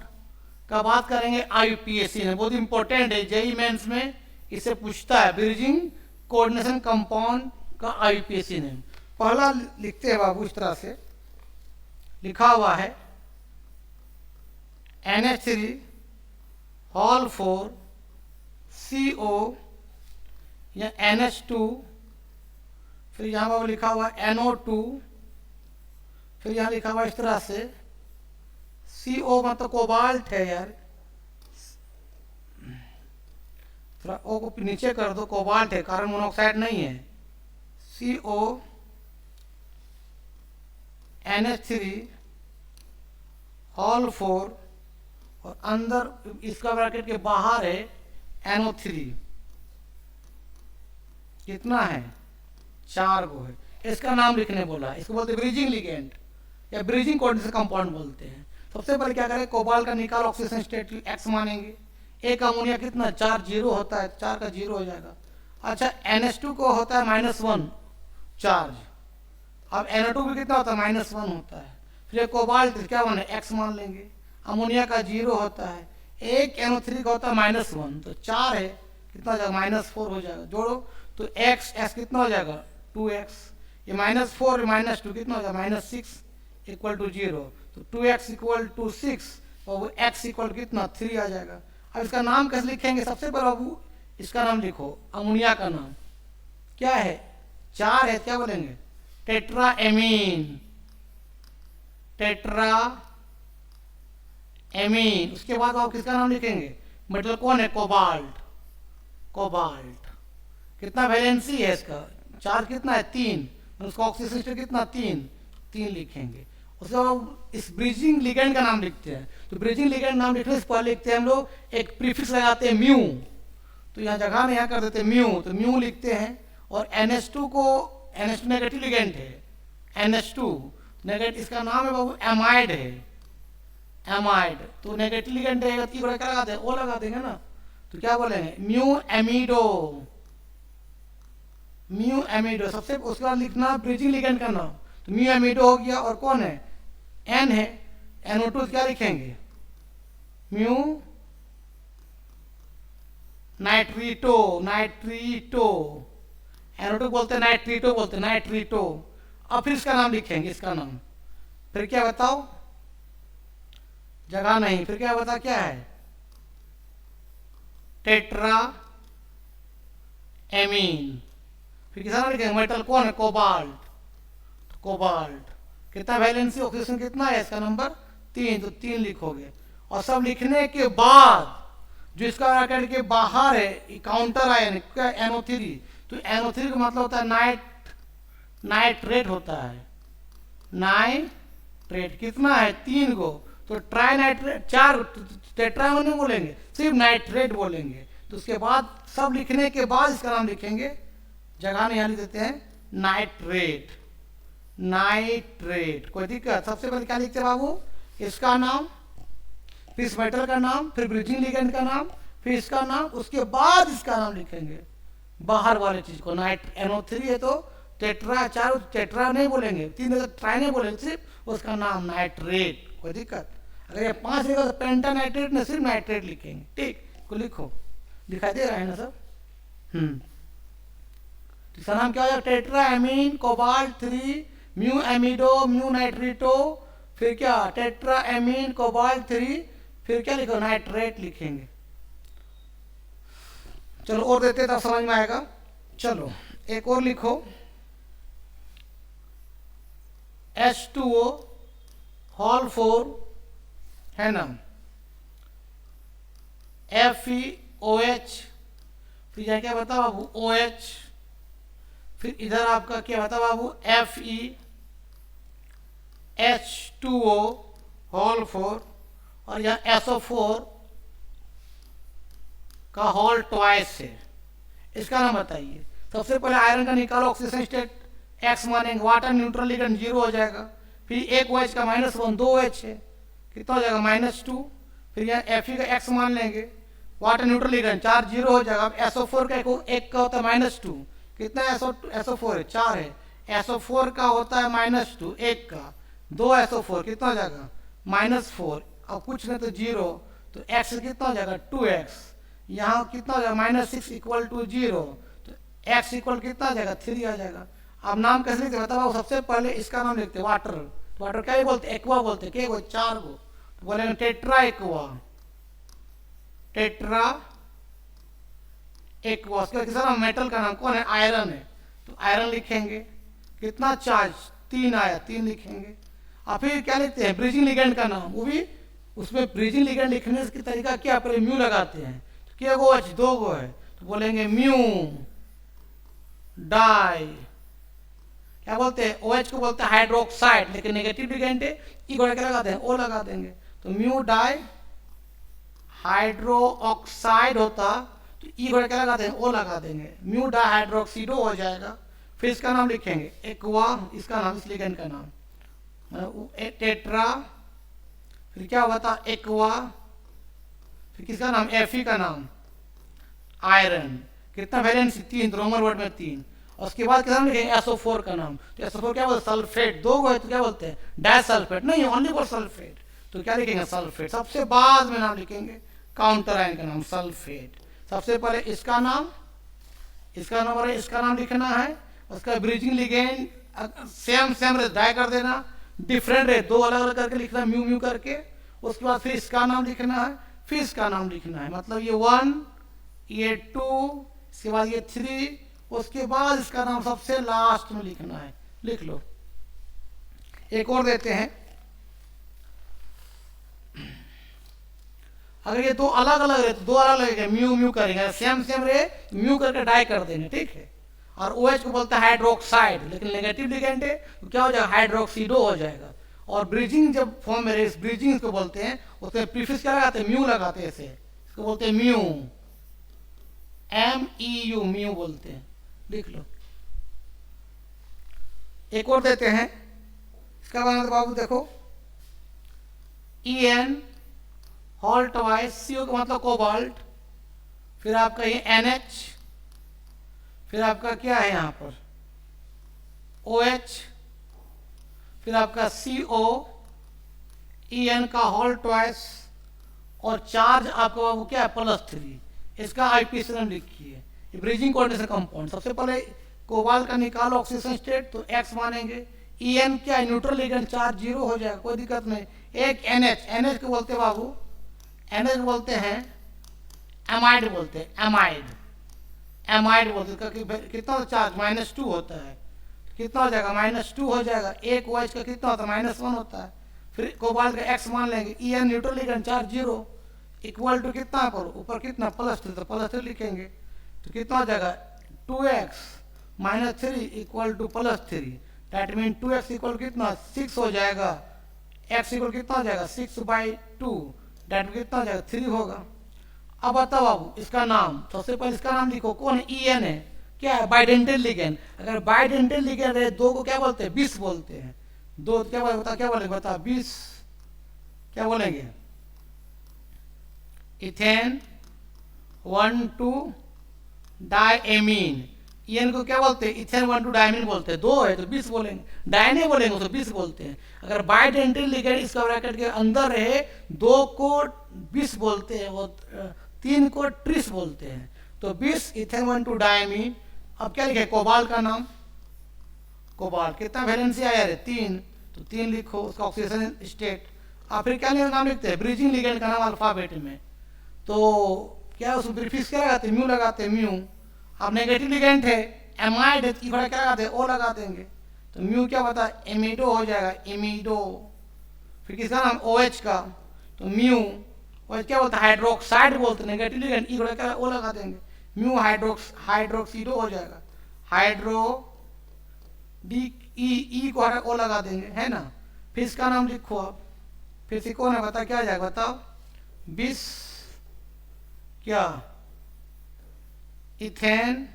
का बात करेंगे आईपीएससी में, बहुत इंपॉर्टेंट है, जेईई मेंस में इसे पूछता है। ब्रिजिंग कोऑर्डिनेशन कंपाउंड का आईपीएससी नेम पहला लिखते हैं बाबू, इस तरह से लिखा हुआ है NH3 होल 4 CO या NH2, फिर यहाँ बाबू लिखा हुआ है NO2, फिर यहाँ लिखा हुआ इस तरह से CO मतलब कोबाल्ट है यार, थोड़ा ओ को नीचे कर दो, कोबाल्ट है, कार्बन मोनोऑक्साइड नहीं है। CO NH3 होल 4 और अंदर इसका ब्रैकेट के बाहर है NO3, कितना है 4 गो है। इसका नाम लिखने बोला, इसको बोलते हैं ब्रिजिंग लिगेंड या ब्रिजिंग कोऑर्डिनेशन कंपाउंड बोलते हैं। सबसे पहले क्या करें, कोबाल्ट का निकाल, ऑक्सीजन स्टेट X मानेंगे, एक अमोनिया कितना 4 जीरो होता है, 4 का जीरो हो जाएगा। अच्छा NH2 को होता है -1 चार्ज, अब NO2 भी कितना होता है -1 होता है, फिर कोबाल्ट क्या माने X मान लेंगे, अमोनिया का 0 होता है, एक NO3 का होता है -1, तो 4 है, कितना हो जाएगा -4 हो जाएगा, जोड़ो तो x कितना हो जाएगा 2x, ये -4 -2 कितना हो जाएगा -6 इक्वल टू 0, तो 2x इक्वल टू 6 और वो x इक्वल कितना 3 आ जाएगा। अब इसका नाम कैसे लिखेंगे, सबसे पहले बाबू इसका नाम लिखो, अमोनिया का नाम क्या है, 4 है, क्या बोलेंगे टेट्रा एमीन। उसके बाद आप किसका नाम लिखेंगे, मेटल कौन है, कोबाल्ट, कितना वैलेंसी है इसका, चार्ज कितना है 3, उसका ऑक्सीजन स्टेट कितना 3 लिखेंगे। उसके बाद इस ब्रिजिंग लिगेंड का नाम लिखते हैं, तो ब्रिजिंग लिगेंड नाम लिखने से पहले लिखते हैं हम लोग एक प्रीफिक्स लगाते हैं म्यू, तो यहाँ जगह में यहाँ कर देते हैं म्यू, तो म्यू लिखते हैं। और NH2 को, NH2 नेगेटिव लिगेंड है, NH2 नेगेटिव, इसका नाम है बाबू एमाइड है, एमाइड, तो नेगेटिव लिगेंड रहेगा तो क्या लगाते हैं, ओ लगा देंगे ना, तो क्या बोलेंगे म्यू एमिडो। सबसे उसके बाद लिखना ब्रिजिंग लिगेंड का नाम, तो म्यू एमिडो हो गया, और कौन है N है, NO2 क्या लिखेंगे म्यू नाइट्रीटो, NO2 बोलते हैं नाइट्रीटो। अब फिर इसका नाम लिखेंगे, इसका नाम, फिर क्या बताओ, जगह नहीं, फिर क्या बता, क्या है टेट्रा एमीन, फिर किसका नाम लिखेंगे, मेटल कौन है कोबाल्ट, कितना वैलेंसी ऑक्सीजन कितना है, इसका नंबर 3, तो 3 लिखोगे। और सब लिखने के बाद जो इसका ब्रैकेट के बाहर है काउंटर आयन क्या NO3, तो NO3 का मतलब होता है नाइट्रेट होता है, नाइट्रेट कितना है 3 गो, तो ट्राई नाइट्रेट 4, टेट्रा नहीं बोलेंगे, सिर्फ नाइट्रेट बोलेंगे। तो उसके बाद सब लिखने के बाद इसका नाम लिखेंगे, जगह में यहाँ लिख देते हैं नाइट्रेट, कोई दिक्कत। सबसे पहले क्या लिखते हैं बाबू, इसका नाम, फिर इस मेटल का नाम, फिर ब्रिजिंग लिगेंड का नाम, फिर इसका नाम, उसके बाद इसका नाम लिखेंगे बाहर वाले चीज को। NO3 है तो टेट्रा, 4 टेट्रा नहीं बोलेंगे, 3 है तो ट्राई नहीं बोलेंगे, सिर्फ उसका नाम नाइट्रेट, कोई दिक्कत। अगर ये 5 लिखा तो पेंटा नाइट्रेट नहीं, सिर्फ नाइट्रेट लिखेंगे, ठीक, को लिखो, दिखाई दे रहा है ना सब। इसका नाम क्या हो जाएगा, tetra amine cobalt 3 mu amido mu nitrito, फिर क्या टेट्रा एमीन कोबाल्ट 3, फिर क्या लिखो नाइट्रेट लिखेंगे। चलो और देते तब समझ में आएगा। चलो एक और लिखो, H2O होल 4 है ना, FeOH, फिर यहाँ क्या बता बाबू OH, फिर इधर आपका क्या बता बाबू FeH2O होल 4, और यहाँ SO4 का होल ट्वाइस है, इसका नाम बताइए। सबसे पहले आयरन का निकालो ऑक्सीडेशन स्टेट, एक्स मानेंगे, वाटर न्यूट्रल लिगेंड जीरो हो जाएगा, फिर एक OH का -1 2 OH है, कितना हो जाएगा -2, फिर यहाँ Fe का एक्स मान लेंगे, water neutral ligand charge zero हो जाएगा। अब SO4 का एक का होता है -2, कितना SO4 है 4 है, SO4 का होता है -2 एक का, 2 SO4 कितना हो जाएगा -4, अब कुछ नहीं तो जीरो, तो x कितना हो जाएगा 2x, यहाँ कितना हो जाएगा -6 इक्वल टू 0, तो x इक्वल कितना आ जाएगा 3 आ जाएगा। अब नाम कैसे लिखते बताओ, सबसे पहले इसका नाम लिखते वाटर, वाटर क्या बोलते एक्वा बोलते, क्या वो 4 गो, तो बोलेंगे टेट्रा एक्वा, टेट्रा एक्वा। उसके किसी नाम मेटल का नाम कौन है, आयरन है, तो आयरन लिखेंगे, कितना चार्ज 3 आया 3 लिखेंगे। और फिर क्या लिखते हैं ब्रिजिंग लिगेंड का नाम, वो भी उसमें ब्रिजिंग लिगेंड लिखने की तरीका क्या, पहले म्यू लगाते हैं, तो क्या गो H 2 गो है, तो बोलेंगे म्यू डाई, क्या बोलते हैं OH को बोलते हैं हाइड्रोक्साइड, लेकिन नेगेटिव लिगेंड है, ई को क्या लगाते हैं O लगा देंगे, तो म्यू डाई हाइड्रो ऑक्साइड होता, तो ई को क्या लगाते हैं O लगा देंगे, म्यू डाई हाइड्रोक्सीडो हो जाएगा। फिर इसका नाम लिखेंगे एक्वा, इसका नाम इस लिगेंड का नाम टेट्रा, फिर क्या हुआ था एक्वा, फिर किसका नाम Fe का नाम आयरन, कितना वैलेंसी 3, रोमन वर्ड में 3, और उसके बाद क्या नाम लिखेंगे SO4 का नाम, तो SO4 क्या बोलते हैं सल्फेट, 2 है तो क्या बोलते हैं डाइसल्फेट, नहीं ओनली फॉर सल्फेट, तो क्या लिखेंगे सल्फेट। सबसे बाद में नाम लिखेंगे काउंटर आयन का नाम सल्फेट। सबसे पहले इसका नाम, इसका नाम और इसका नाम लिखना है, उसका ब्रिजिंग लिगेंड सेम डाई कर देना, डिफरेंट है 2 अलग अलग करके लिखना म्यू म्यू करके, उसके बाद फिर इसका नाम लिखना है, फिर इसका नाम लिखना है, मतलब ये 1 ये 2 इसके बाद ये 3, उसके बाद इसका नाम सबसे लास्ट में लिखना है, लिख लो। एक और देते हैं, अगर ये 2 अलग अलग रहे तो 2 अलग लगेगा, म्यू म्यू करेंगे, सेम रहे म्यू करके डाई कर देंगे, ठीक है। और OH को बोलते हैं हाइड्रोक्साइड, लेकिन नेगेटिव लिगेंड है तो क्या हो जाएगा हाइड्रोक्सीडो हो जाएगा। और ब्रिजिंग जब फॉर्म में रहे, ब्रिजिंग इसको बोलते हैं, उसमें प्रीफिक्स क्या लगाते हैं म्यू लगाते हैं, ऐसे इसको बोलते हैं म्यू, MEU म्यू बोलते हैं, लिख लो। एक और देते हैं, इसका बनाते बाबू देखो EN हॉल्ट वाइज, CO का मतलब कोबाल्ट, फिर आपका ये NH, फिर आपका क्या है यहाँ पर OH, फिर आपका CO, EN का होल ट्वाइस, और चार्ज आपका बाबू क्या है +3, इसका IPCN लिखिए। ये ब्रिजिंग कोऑर्डिनेशन कंपाउंड, सबसे पहले कोबाल्ट का निकालो ऑक्सीडेशन स्टेट, तो X मानेंगे, EN क्या है न्यूट्रल लिगेंड चार्ज 0 हो जाएगा, कोई दिक्कत नहीं। एक NH को बोलते हैं बाबू, NH को बोलते हैं एमाइड बोलते हैं, एमाइड बोलते हैं, कितना चार्ज -2 होता है, कितना हो जाएगा -2 हो जाएगा, एक OH का कितना होता है -1 होता है। फिर कोबाल्ट का X मान लेंगे, EN neutral ligand charge 0 equal to कितना पर ऊपर कितना +3, तो +3 लिखेंगे, तो कितना हो जाएगा 2x -3 equal to +3, that mean 2x equal कितना 6 हो जाएगा, x इक्वल कितना हो जाएगा 6/2, दैट मीन कितना हो जाएगा 3 होगा। अब बताओ बाबू इसका नाम, सबसे पहले इसका नाम लिखो, कौन है EN है, क्या है बाइडेंटल लिगेंड। अगर बाइडेंटल लिगेंड है 2 को क्या बोलते हैं बिस बोलते हैं, 2 क्या बोले क्या बोलेंगे बता बिस, क्या बोलेंगे इथेन 1,2 डायमीन, EN को क्या बोलते हैं इथेन 1,2 डायमीन बोलते हैं, 2 है तो 20 बोलेंगे, डाई नहीं बोलेंगे तो 20 बोलते हैं। अगर बाइडेंटल लिगेंड इसका ब्रैकेट के अंदर रहे 2 को 20 बोलते हैं, वो 3 को ट्रिस बोलते हैं, तो 20 इथेन 1,2 डायमीन। अब क्या लिखे कोबाल्ट का नाम, कोबाल्ट कितना वैलेंसी आया है 3, तो 3 लिखो उसका ऑक्सीडेशन स्टेट। आप फिर क्या नाम लिखते हैं ब्रिजिंग लिगेंड का नाम अल्फाबेट में, तो क्या उसमें प्रीफिक्स क्या लगाते हैं म्यू लगाते हैं म्यू। अब नेगेटिव लिगेंड है एमाइड है, क्या लगाते हैं O लगा देंगे, तो म्यू क्या बता एमिडो हो जाएगा, एमिडो। फिर किसका नाम OH का, तो म्यू OH क्या बोलता है हाइड्रोक्साइड बोलते हैं, नेगेटिव लिगेंड ई क्या O लगा देंगे, म्यू हाइड्रोक्सीडो हो जाएगा, हाइड्रो डी ई को O लगा देंगे, है ना। फिर इसका नाम लिखो आप, फिर से कौन है बता क्या आ जाएगा बताओ, 20 क्या इथेन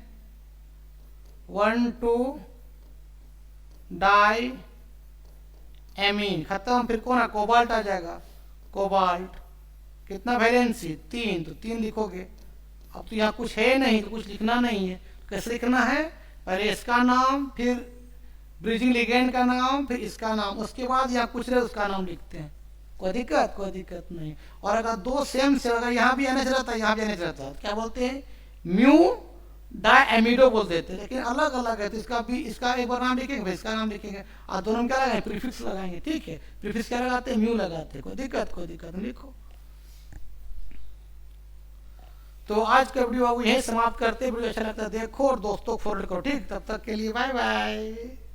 1,2 डाई एमीन, खत्म। फिर कौन है, कोबाल्ट आ जाएगा, कोबाल्ट। कितना वैलेंसी, 3, तो 3 लिखोगे। अब तो यहाँ कुछ है नहीं तो कुछ लिखना नहीं है, कैसे लिखना है, पहले इसका नाम, फिर ब्रिजिंग लिगेंड का नाम, फिर इसका नाम, उसके बाद यहाँ कुछ रहे उसका नाम लिखते हैं। कोई दिक्कत नहीं। और अगर दो सेम से, अगर यहाँ भी एनएच रहता है यहाँ भी एनएच रहता है, क्या बोलते हैं, म्यू डायमिडो बोल देते हैं, लेकिन अलग अलग है। तो इसका भी, इसका एक बार नाम लिखेंगे, इसका नाम लिखेंगे, और दोनों में क्या लगाएंगे, प्रीफिक्स लगाएंगे। ठीक है, प्रीफिक्स क्या लगाते हैं, म्यू लगाते हैं। कोई दिक्कत नहीं, लिखो। तो आज का वीडियो यही समाप्त करते हैं। वीडियो अच्छा लगता है देखो और दोस्तों को फॉरवर्ड करो। ठीक, तब तक के लिए बाय बाय।